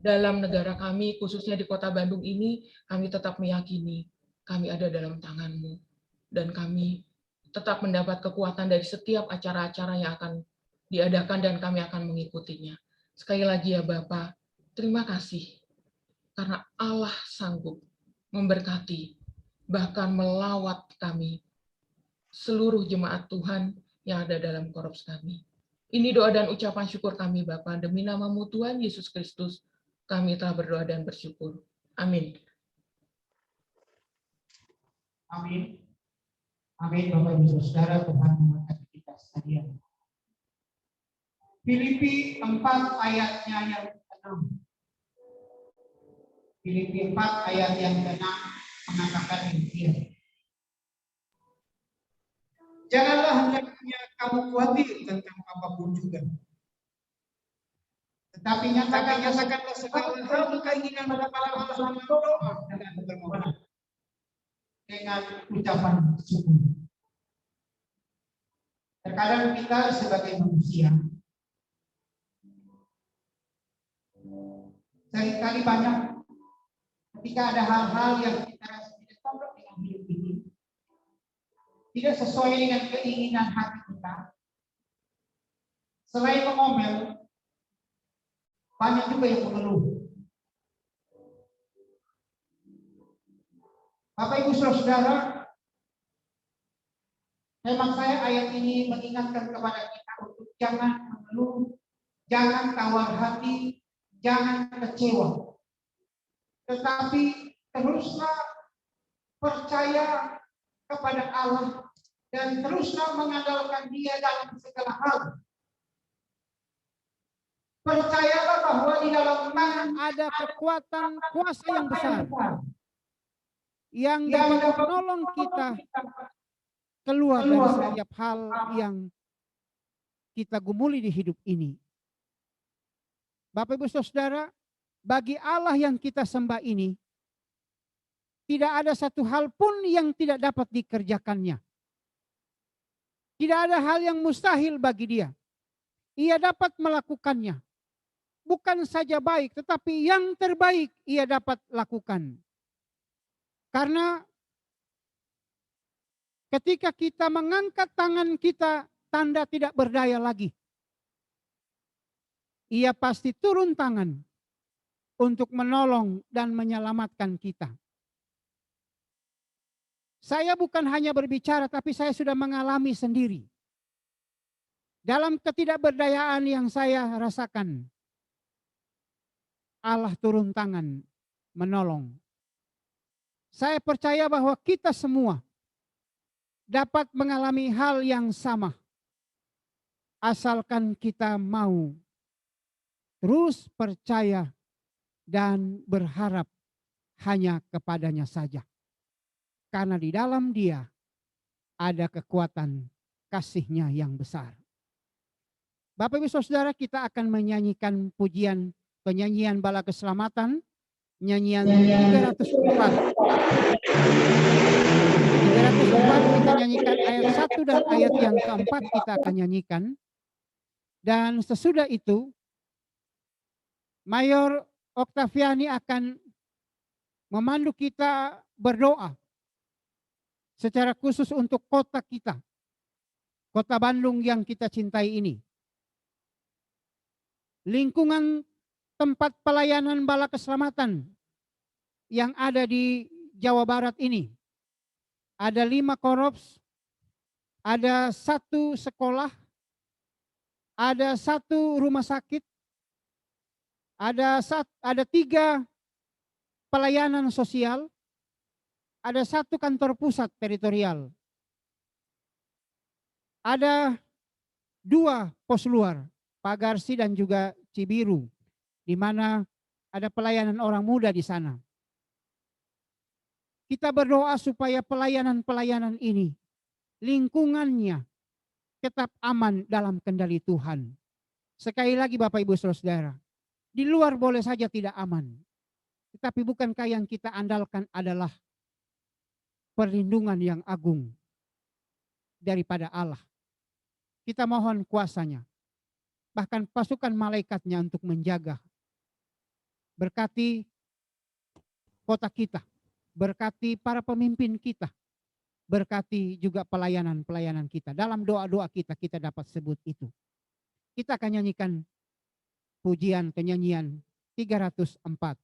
dalam negara kami, khususnya di Kota Bandung ini, kami tetap meyakini kami ada dalam tangan-Mu, dan kami tetap mendapat kekuatan dari setiap acara-acara yang akan diadakan, dan kami akan mengikutinya. Sekali lagi ya Bapak, terima kasih, karena Allah sanggup memberkati, bahkan melawat kami, seluruh jemaat Tuhan yang ada dalam korops kami. Ini doa dan ucapan syukur kami Bapa, demi nama-Mu Tuhan Yesus Kristus, kami telah berdoa dan bersyukur. Amin. Amin. Amin, Bapak Ibu Saudara, Tuhan memberkati kita sekalian. Filipi 4 ayatnya yang ke-6. Filipi 4 ayat yang ke-6 mengatakan demikian. Janganlah hendaknya kamu khawatir tentang apapun juga. Tetapi nyatakanlah segala hal keinginan pada Allah dalam doa dan permohonan dengan ucapan syukur. Terkadang kita sebagai manusia seringkali banyak ketika ada hal-hal yang kita rasa tidak cocok dengan hidup ini, tidak sesuai dengan keinginan hati kita, selain mengomel, banyak juga yang mengeluh. Bapak Ibu Saudara, memang saya ayat ini mengingatkan kepada kita untuk jangan mengeluh, jangan tawar hati, jangan kecewa. Tetapi teruslah percaya kepada Allah dan teruslah mengandalkan Dia dalam segala hal. Percayalah bahwa di dalam ada kekuatan kuasa yang besar yang dapat menolong kita keluar dari setiap hal yang kita gumuli di hidup ini. Bapak Ibu Saudara, bagi Allah yang kita sembah ini, tidak ada satu hal pun yang tidak dapat dikerjakannya. Tidak ada hal yang mustahil bagi Dia. Ia dapat melakukannya. Bukan saja baik, tetapi yang terbaik Ia dapat lakukan. Karena ketika kita mengangkat tangan kita, tanda tidak berdaya lagi. Ia pasti turun tangan untuk menolong dan menyelamatkan kita. Saya bukan hanya berbicara, tapi saya sudah mengalami sendiri. Dalam ketidakberdayaan yang saya rasakan, Allah turun tangan menolong. Saya percaya bahwa kita semua dapat mengalami hal yang sama. Asalkan kita mau terus percaya dan berharap hanya kepadanya saja. Karena di dalam Dia ada kekuatan kasih-Nya yang besar. Bapak Ibu Saudara, kita akan menyanyikan penyanyian Bala Keselamatan, nyanyian 304. 304 kita nyanyikan ayat 1 dan ayat yang keempat kita akan nyanyikan. Dan sesudah itu Mayor Oktaviani akan memandu kita berdoa secara khusus untuk kota kita, kota Bandung yang kita cintai ini. Lingkungan tempat pelayanan Bala Keselamatan yang ada di Jawa Barat ini. Ada 5 korops, ada 1 sekolah, ada 1 rumah sakit, ada 3 pelayanan sosial, ada 1 kantor pusat teritorial, ada 2 pos luar, Pagarsi dan juga Cibiru, di mana ada pelayanan orang muda di sana. Kita berdoa supaya pelayanan-pelayanan ini, lingkungannya tetap aman dalam kendali Tuhan. Sekali lagi Bapak Ibu Saudara, di luar boleh saja tidak aman. Tetapi bukankah yang kita andalkan adalah perlindungan yang agung daripada Allah. Kita mohon kuasa-Nya. Bahkan pasukan malaikat-Nya untuk menjaga. Berkati kota kita. Berkati para pemimpin kita. Berkati juga pelayanan-pelayanan kita. Dalam doa-doa kita dapat sebut itu. Kita akan nyanyikan pujian penyanyian 304.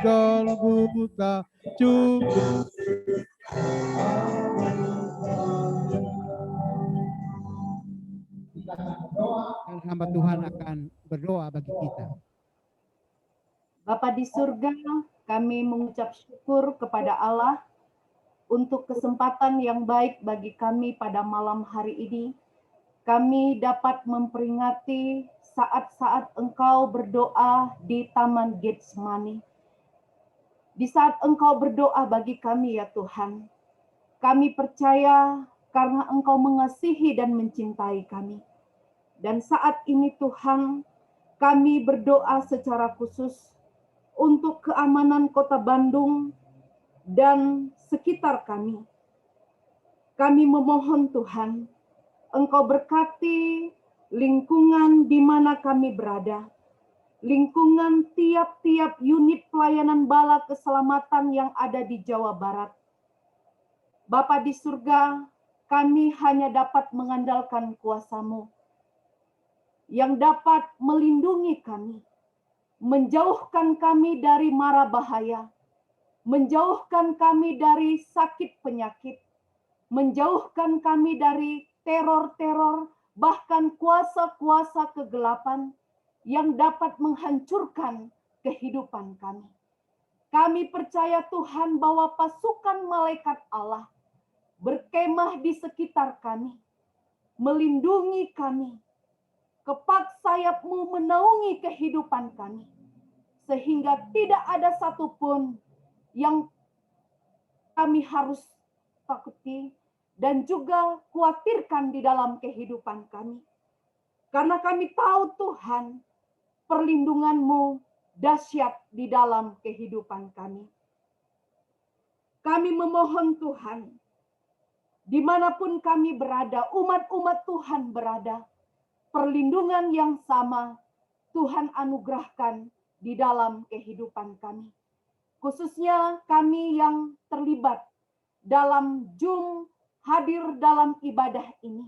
Golgota cukup. Dan hamba Tuhan akan berdoa bagi kita. Bapa di surga, kami mengucap syukur kepada Allah untuk kesempatan yang baik bagi kami pada malam hari ini. Kami dapat memperingati saat-saat Engkau berdoa di Taman Getsemani. Di saat Engkau berdoa bagi kami ya Tuhan, kami percaya karena Engkau mengasihi dan mencintai kami. Dan saat ini Tuhan, kami berdoa secara khusus untuk keamanan Kota Bandung dan sekitar kami. Kami memohon Tuhan, Engkau berkati lingkungan di mana kami berada, lingkungan tiap-tiap unit pelayanan bala keselamatan yang ada di Jawa Barat. Bapa di surga, kami hanya dapat mengandalkan kuasa-Mu yang dapat melindungi kami, menjauhkan kami dari mara bahaya, menjauhkan kami dari sakit penyakit, menjauhkan kami dari teror-teror, bahkan kuasa-kuasa kegelapan yang dapat menghancurkan kehidupan kami. Kami percaya Tuhan bahwa pasukan malaikat Allah berkemah di sekitar kami, melindungi kami, kepak sayap-Mu menaungi kehidupan kami, sehingga tidak ada satupun yang kami harus takuti dan juga khawatirkan di dalam kehidupan kami. Karena kami tahu Tuhan, perlindungan-Mu dahsyat di dalam kehidupan kami. Kami memohon Tuhan, dimanapun kami berada, umat-umat Tuhan berada, perlindungan yang sama Tuhan anugerahkan di dalam kehidupan kami. Khususnya kami yang terlibat dalam Zoom, hadir dalam ibadah ini.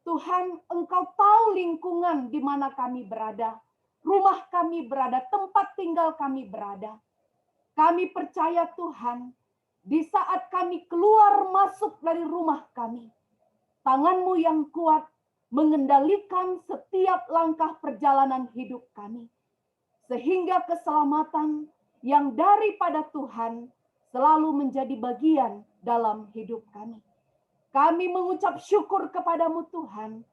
Tuhan, Engkau tahu lingkungan di mana kami berada, rumah kami berada, tempat tinggal kami berada. Kami percaya Tuhan, di saat kami keluar masuk dari rumah kami, tangan-Mu yang kuat mengendalikan setiap langkah perjalanan hidup kami. Sehingga keselamatan yang daripada Tuhan selalu menjadi bagian dalam hidup kami. Kami mengucap syukur kepadamu Tuhan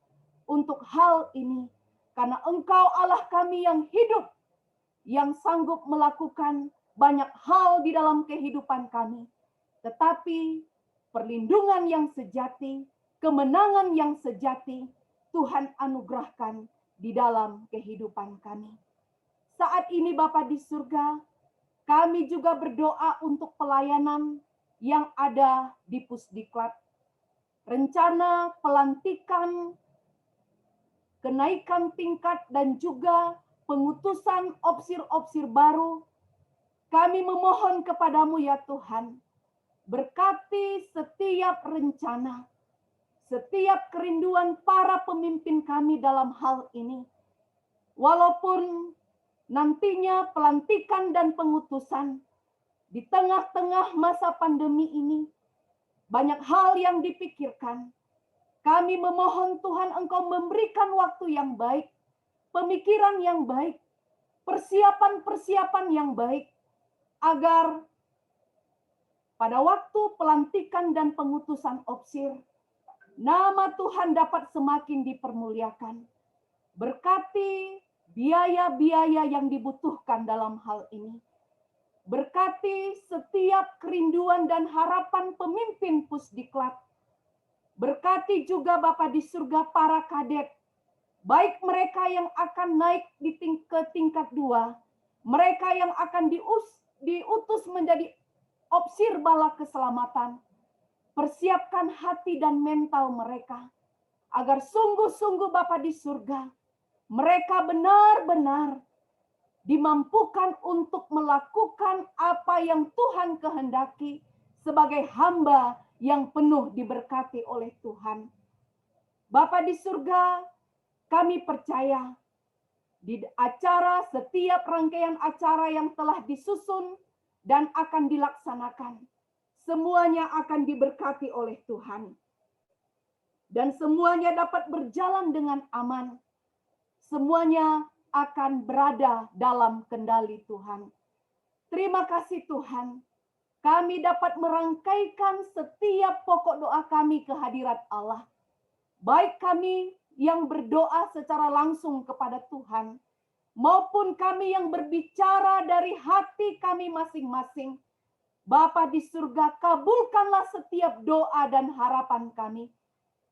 untuk hal ini, karena Engkau Allah kami yang hidup, yang sanggup melakukan banyak hal di dalam kehidupan kami. Tetapi perlindungan yang sejati, kemenangan yang sejati, Tuhan anugerahkan di dalam kehidupan kami. Saat ini Bapa di surga, kami juga berdoa untuk pelayanan yang ada di Pusdiklat. Rencana pelantikan, kenaikan tingkat, dan juga pengutusan opsir-opsir baru. Kami memohon kepadamu ya Tuhan, berkati setiap rencana, setiap kerinduan para pemimpin kami dalam hal ini. Walaupun nantinya pelantikan dan pengutusan di tengah-tengah masa pandemi ini, banyak hal yang dipikirkan. Kami memohon Tuhan Engkau memberikan waktu yang baik, pemikiran yang baik, persiapan-persiapan yang baik, agar pada waktu pelantikan dan pengutusan opsir, nama Tuhan dapat semakin dipermuliakan. Berkati biaya-biaya yang dibutuhkan dalam hal ini. Berkati setiap kerinduan dan harapan pemimpin Pusdiklat. Berkati juga Bapa di surga para kadet, baik mereka yang akan naik ke tingkat 2, mereka yang akan diutus menjadi opsir bala keselamatan. Persiapkan hati dan mental mereka, agar sungguh-sungguh Bapa di surga, mereka benar-benar dimampukan untuk melakukan apa yang Tuhan kehendaki sebagai hamba yang penuh diberkati oleh Tuhan. Bapa di surga, kami percaya di acara, setiap rangkaian acara yang telah disusun dan akan dilaksanakan, semuanya akan diberkati oleh Tuhan. dan semuanya dapat berjalan dengan aman. Semuanya akan berada dalam kendali Tuhan. Terima kasih Tuhan, kami dapat merangkaikan setiap pokok doa kami ke hadirat Allah. Baik kami yang berdoa secara langsung kepada Tuhan, maupun kami yang berbicara dari hati kami masing-masing. Bapa di surga, kabulkanlah setiap doa dan harapan kami,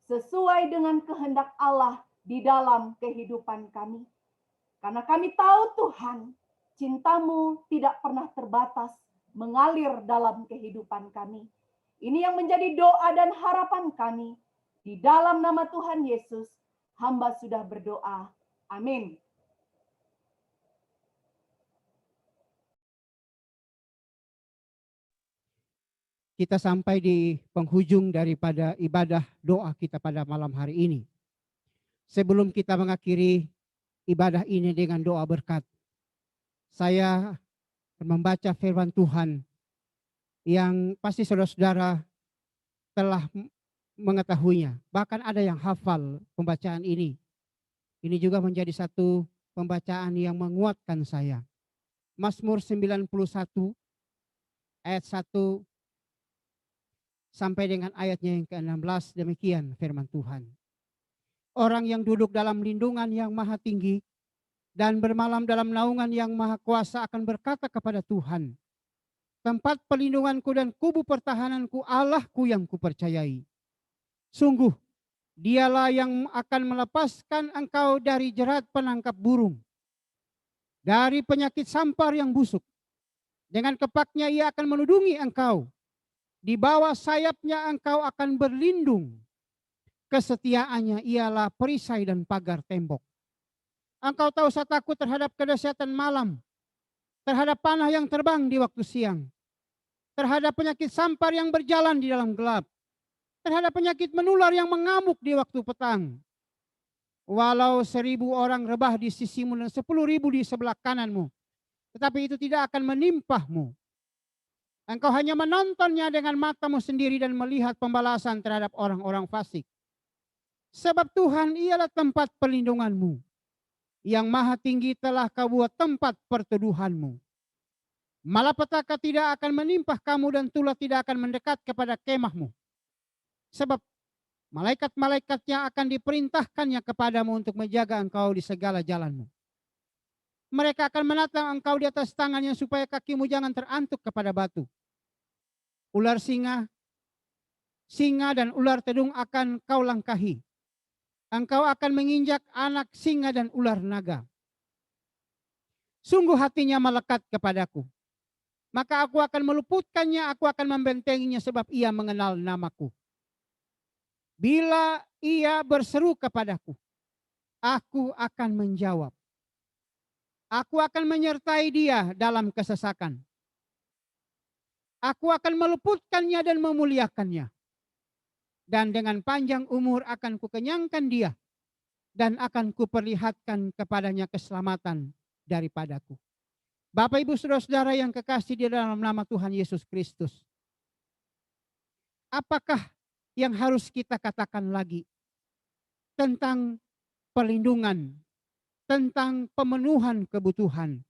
sesuai dengan kehendak Allah di dalam kehidupan kami. Karena kami tahu Tuhan, cinta-Mu tidak pernah terbatas mengalir dalam kehidupan kami. Ini yang menjadi doa dan harapan kami. Di dalam nama Tuhan Yesus, hamba sudah berdoa. Amin. Kita sampai di penghujung daripada ibadah doa kita pada malam hari ini. Sebelum kita mengakhiri ibadah ini dengan doa berkat, saya membaca firman Tuhan yang pasti saudara-saudara telah mengetahuinya. Bahkan ada yang hafal pembacaan ini. Ini juga menjadi satu pembacaan yang menguatkan saya. Mazmur 91 ayat 1 sampai dengan ayatnya yang ke-16, demikian firman Tuhan. Orang yang duduk dalam lindungan yang maha tinggi dan bermalam dalam naungan yang maha kuasa akan berkata kepada Tuhan, tempat pelindunganku dan kubu pertahananku, Allahku yang kupercayai. Sungguh, dialah yang akan melepaskan engkau dari jerat penangkap burung, dari penyakit sampar yang busuk. Dengan kepaknya ia akan menudungi engkau. Di bawah sayapnya engkau akan berlindung. Kesetiaannya ialah perisai dan pagar tembok. Engkau tahu saya takut terhadap kedahsyatan malam, terhadap panah yang terbang di waktu siang, terhadap penyakit sampar yang berjalan di dalam gelap, terhadap penyakit menular yang mengamuk di waktu petang. Walau 1.000 orang rebah di sisimu dan 10.000 di sebelah kananmu, tetapi itu tidak akan menimpahmu. Engkau hanya menontonnya dengan matamu sendiri dan melihat pembalasan terhadap orang-orang fasik. Sebab Tuhan ialah tempat perlindunganmu. Yang maha tinggi telah kau buat tempat perteduhanmu. Malapetaka tidak akan menimpah kamu dan tulah tidak akan mendekat kepada kemahmu. Sebab malaikat-malaikatnya akan diperintahkannya kepadamu untuk menjaga engkau di segala jalanmu. Mereka akan menatang engkau di atas tangannya supaya kakimu jangan terantuk kepada batu. Ular singa dan ular tedung akan kau langkahi. Engkau akan menginjak anak singa dan ular naga. Sungguh hatinya melekat kepadaku. Maka aku akan meluputkannya, aku akan membentenginya sebab ia mengenal namaku. Bila ia berseru kepadaku, aku akan menjawab. Aku akan menyertai dia dalam kesesakan. Aku akan meluputkannya dan memuliakannya. Dan dengan panjang umur akan kukenyangkan dia. Dan akan kuperlihatkan kepadanya keselamatan daripadaku. Bapak, Ibu, Saudara-saudara yang kekasih di dalam nama Tuhan Yesus Kristus. Apakah yang harus kita katakan lagi tentang perlindungan, tentang pemenuhan kebutuhan,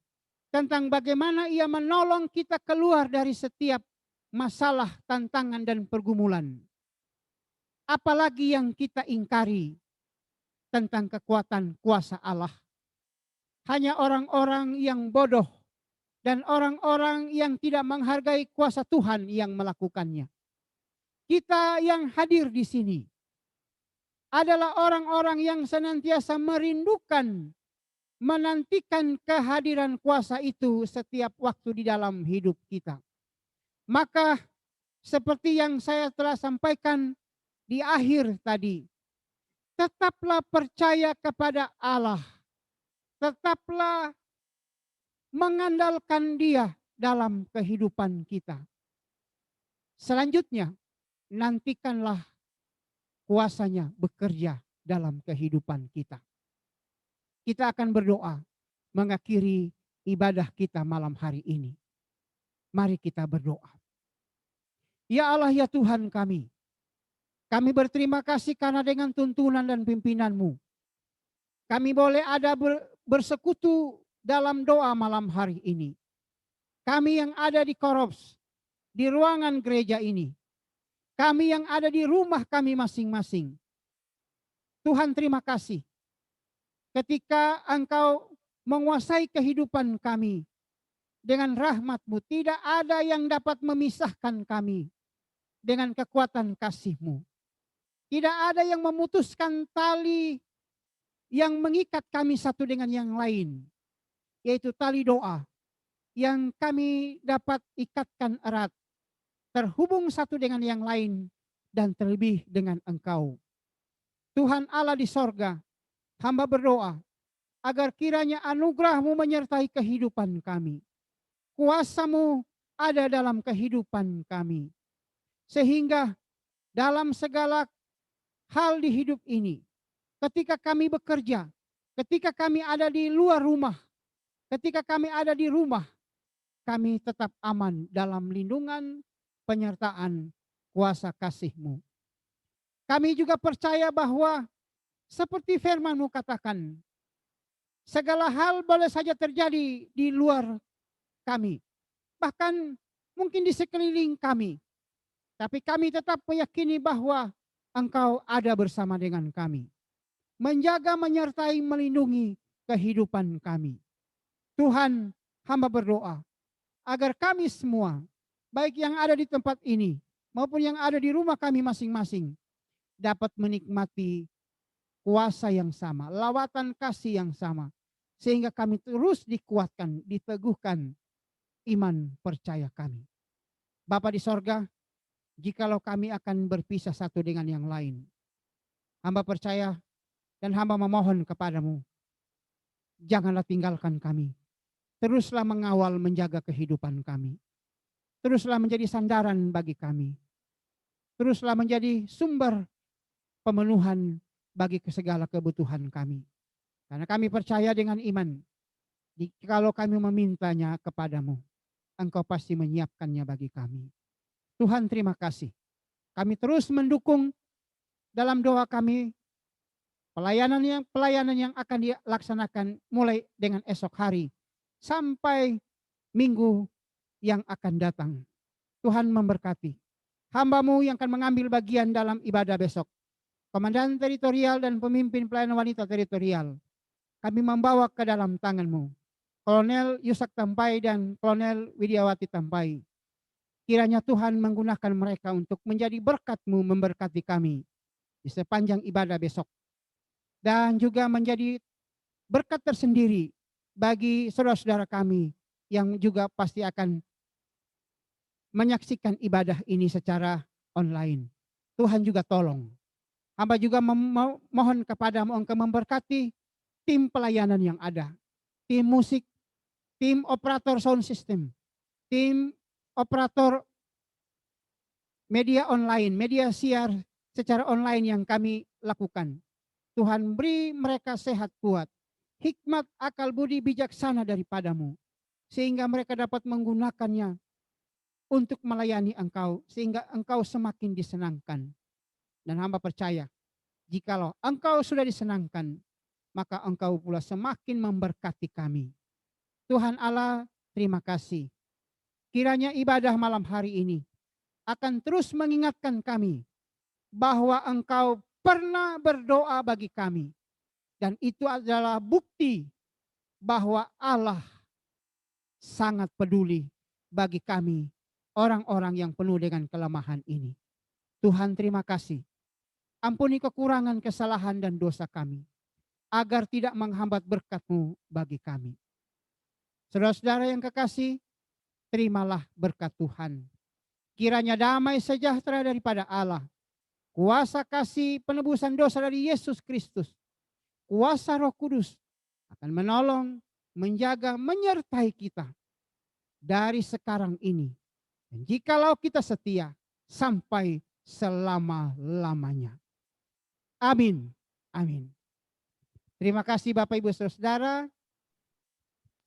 tentang bagaimana ia menolong kita keluar dari setiap masalah, tantangan, dan pergumulan. Apalagi yang kita ingkari tentang kekuatan kuasa Allah. Hanya orang-orang yang bodoh dan orang-orang yang tidak menghargai kuasa Tuhan yang melakukannya. Kita yang hadir di sini adalah orang-orang yang senantiasa merindukan, menantikan kehadiran kuasa itu setiap waktu di dalam hidup kita. Maka seperti yang saya telah sampaikan di akhir tadi, tetaplah percaya kepada Allah. Tetaplah mengandalkan Dia dalam kehidupan kita. Selanjutnya, nantikanlah kuasanya bekerja dalam kehidupan kita. Kita akan berdoa mengakhiri ibadah kita malam hari ini. Mari kita berdoa. Ya Allah, ya Tuhan kami, Kami berterima kasih karena dengan tuntunan dan pimpinan-Mu, kami boleh ada bersekutu dalam doa malam hari ini. Kami yang ada di Korops, di ruangan gereja ini, kami yang ada di rumah kami masing-masing. Tuhan, terima kasih ketika Engkau menguasai kehidupan kami dengan rahmat-Mu. Tidak ada yang dapat memisahkan kami dengan kekuatan kasih-Mu. Tidak ada yang memutuskan tali yang mengikat kami satu dengan yang lain, yaitu tali doa yang kami dapat ikatkan erat, terhubung satu dengan yang lain, dan terlebih dengan Engkau. Tuhan Allah di sorga, hamba berdoa agar kiranya anugerah-Mu menyertai kehidupan kami. Kuasa-Mu ada dalam kehidupan kami. Sehingga dalam segala hal di hidup ini, ketika kami bekerja, ketika kami ada di luar rumah, ketika kami ada di rumah, kami tetap aman dalam lindungan, penyertaan, kuasa kasih-Mu. Kami juga percaya bahwa seperti firman-Mu katakan, segala hal boleh saja terjadi di luar kami, bahkan mungkin di sekeliling kami. Tapi kami tetap meyakini bahwa Engkau ada bersama dengan kami, menjaga, menyertai, melindungi kehidupan kami. Tuhan, hamba berdoa agar kami semua, baik yang ada di tempat ini maupun yang ada di rumah kami masing-masing, dapat menikmati kuasa yang sama, lawatan kasih yang sama, sehingga kami terus dikuatkan, diteguhkan iman percaya kami. Bapa di sorga, jikalau kami akan berpisah satu dengan yang lain, hamba percaya dan hamba memohon kepadamu, janganlah tinggalkan kami. Teruslah mengawal, menjaga kehidupan kami. Teruslah menjadi sandaran bagi kami. Teruslah menjadi sumber pemenuhan bagi segala kebutuhan kami. Karena kami percaya dengan iman, kalau kami memintanya kepadamu, Engkau pasti menyiapkannya bagi kami. Tuhan, terima kasih. Kami terus mendukung dalam doa kami pelayanan yang akan dilaksanakan mulai dengan esok hari sampai minggu yang akan datang. Tuhan memberkati hamba-Mu yang akan mengambil bagian dalam ibadah besok. Komandan teritorial dan pemimpin pelayanan wanita teritorial, kami membawa ke dalam tangan-Mu. Kolonel Yusak Tampai dan Kolonel Widiawati Tampai. Kiranya Tuhan menggunakan mereka untuk menjadi berkat-Mu, memberkati kami di sepanjang ibadah besok. Dan juga menjadi berkat tersendiri bagi saudara-saudara kami yang juga pasti akan menyaksikan ibadah ini secara online. Tuhan juga tolong. Hamba juga mohon kepadamu Engkau memberkati tim pelayanan yang ada. Tim musik, tim operator sound system, tim operator media online, media siar secara online yang kami lakukan. Tuhan beri mereka sehat kuat, hikmat, akal budi bijaksana daripadamu, sehingga mereka dapat menggunakannya untuk melayani Engkau, sehingga Engkau semakin disenangkan. Dan hamba percaya, jikalau Engkau sudah disenangkan, maka Engkau pula semakin memberkati kami. Tuhan Allah, terima kasih. Kiranya ibadah malam hari ini akan terus mengingatkan kami bahwa Engkau pernah berdoa bagi kami. Dan itu adalah bukti bahwa Allah sangat peduli bagi kami, orang-orang yang penuh dengan kelemahan ini. Tuhan, terima kasih. Ampuni kekurangan, kesalahan, dan dosa kami, agar tidak menghambat berkat-Mu bagi kami. Saudara-saudara yang kekasih, terimalah berkat Tuhan. Kiranya damai sejahtera daripada Allah, kuasa kasih penebusan dosa dari Yesus Kristus, kuasa Roh Kudus akan menolong, menjaga, menyertai kita dari sekarang ini. Dan jikalau kita setia sampai selama-lamanya. Amin. Amin. Terima kasih Bapak Ibu Saudara.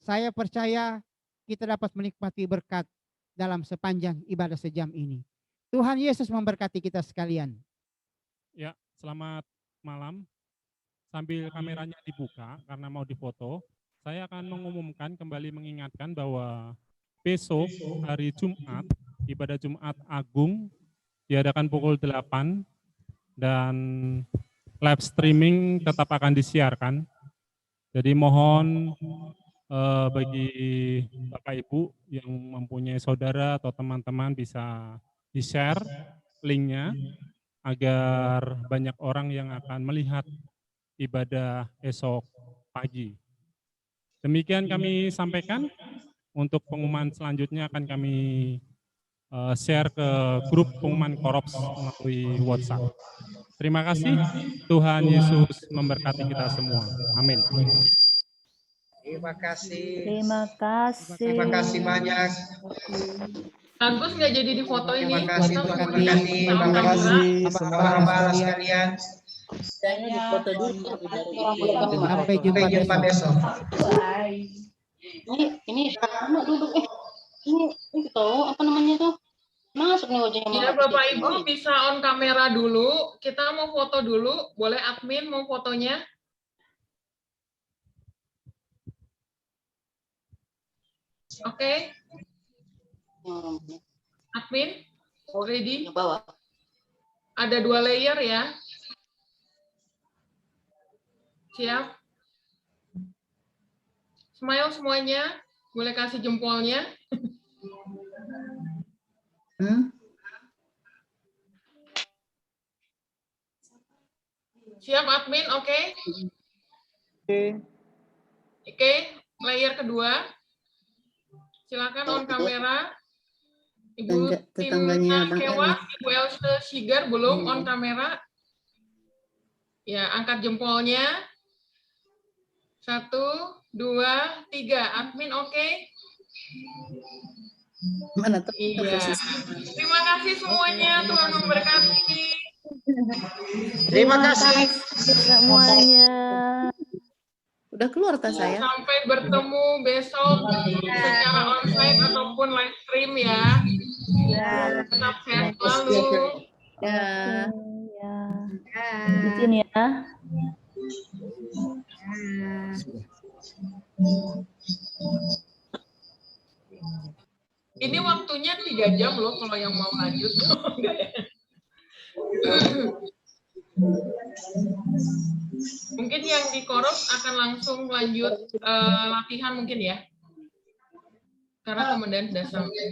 Saya percaya kita dapat menikmati berkat dalam sepanjang ibadah sejam ini. Tuhan Yesus memberkati kita sekalian. Ya, selamat malam. Sambil kameranya dibuka karena mau difoto, saya akan mengumumkan kembali mengingatkan bahwa besok hari Jumat, ibadah Jumat Agung diadakan pukul 8 dan live streaming tetap akan disiarkan. Jadi mohon bagi Bapak Ibu yang mempunyai saudara atau teman-teman bisa di-share linknya agar banyak orang yang akan melihat ibadah esok pagi. Demikian kami sampaikan. Untuk pengumuman selanjutnya akan kami share ke grup pengumuman Korops melalui WhatsApp. Terima kasih. Tuhan Yesus memberkati kita semua. Amin. Terima kasih. Terima kasih. Terima kasih banyak. Agus nggak jadi difoto ini. Terima kasih Kita Tuhan mau memberkati. sama Terima kamera. kasih semua hamba sekalian. Saya difoto dulu. Sampai jumpa Sampai jumpa besok. besok. Ini duduk ini tahu apa namanya tuh? Masuk nih wajahnya. Ya Bapak Ibu bisa on kamera dulu. Kita mau foto dulu. Boleh admin mau fotonya? Oke. Admin, ready? Ada 2 layer ya. Siap? Smile semuanya. Boleh kasih jempolnya. Siap admin, oke? Oke, layer kedua. Silakan on kamera. Ibu Tina Kewa, Ibu Else Sigar belum on kamera. Ya, angkat jempolnya. 1, 2, 3. Admin oke? Mana tuh? Iya. Terima kasih semuanya. Tuhan memberkati. Terima kasih semuanya. Udah keluar tas saya. Sampai bertemu besok secara onsite ataupun live stream ya. Ya. Tetap sehat selalu. Ya. Izin ya. Ini waktunya 3 jam loh kalau yang mau lanjut. Mungkin yang di Korops akan langsung lanjut latihan mungkin ya. Karena komandan sudah sampai.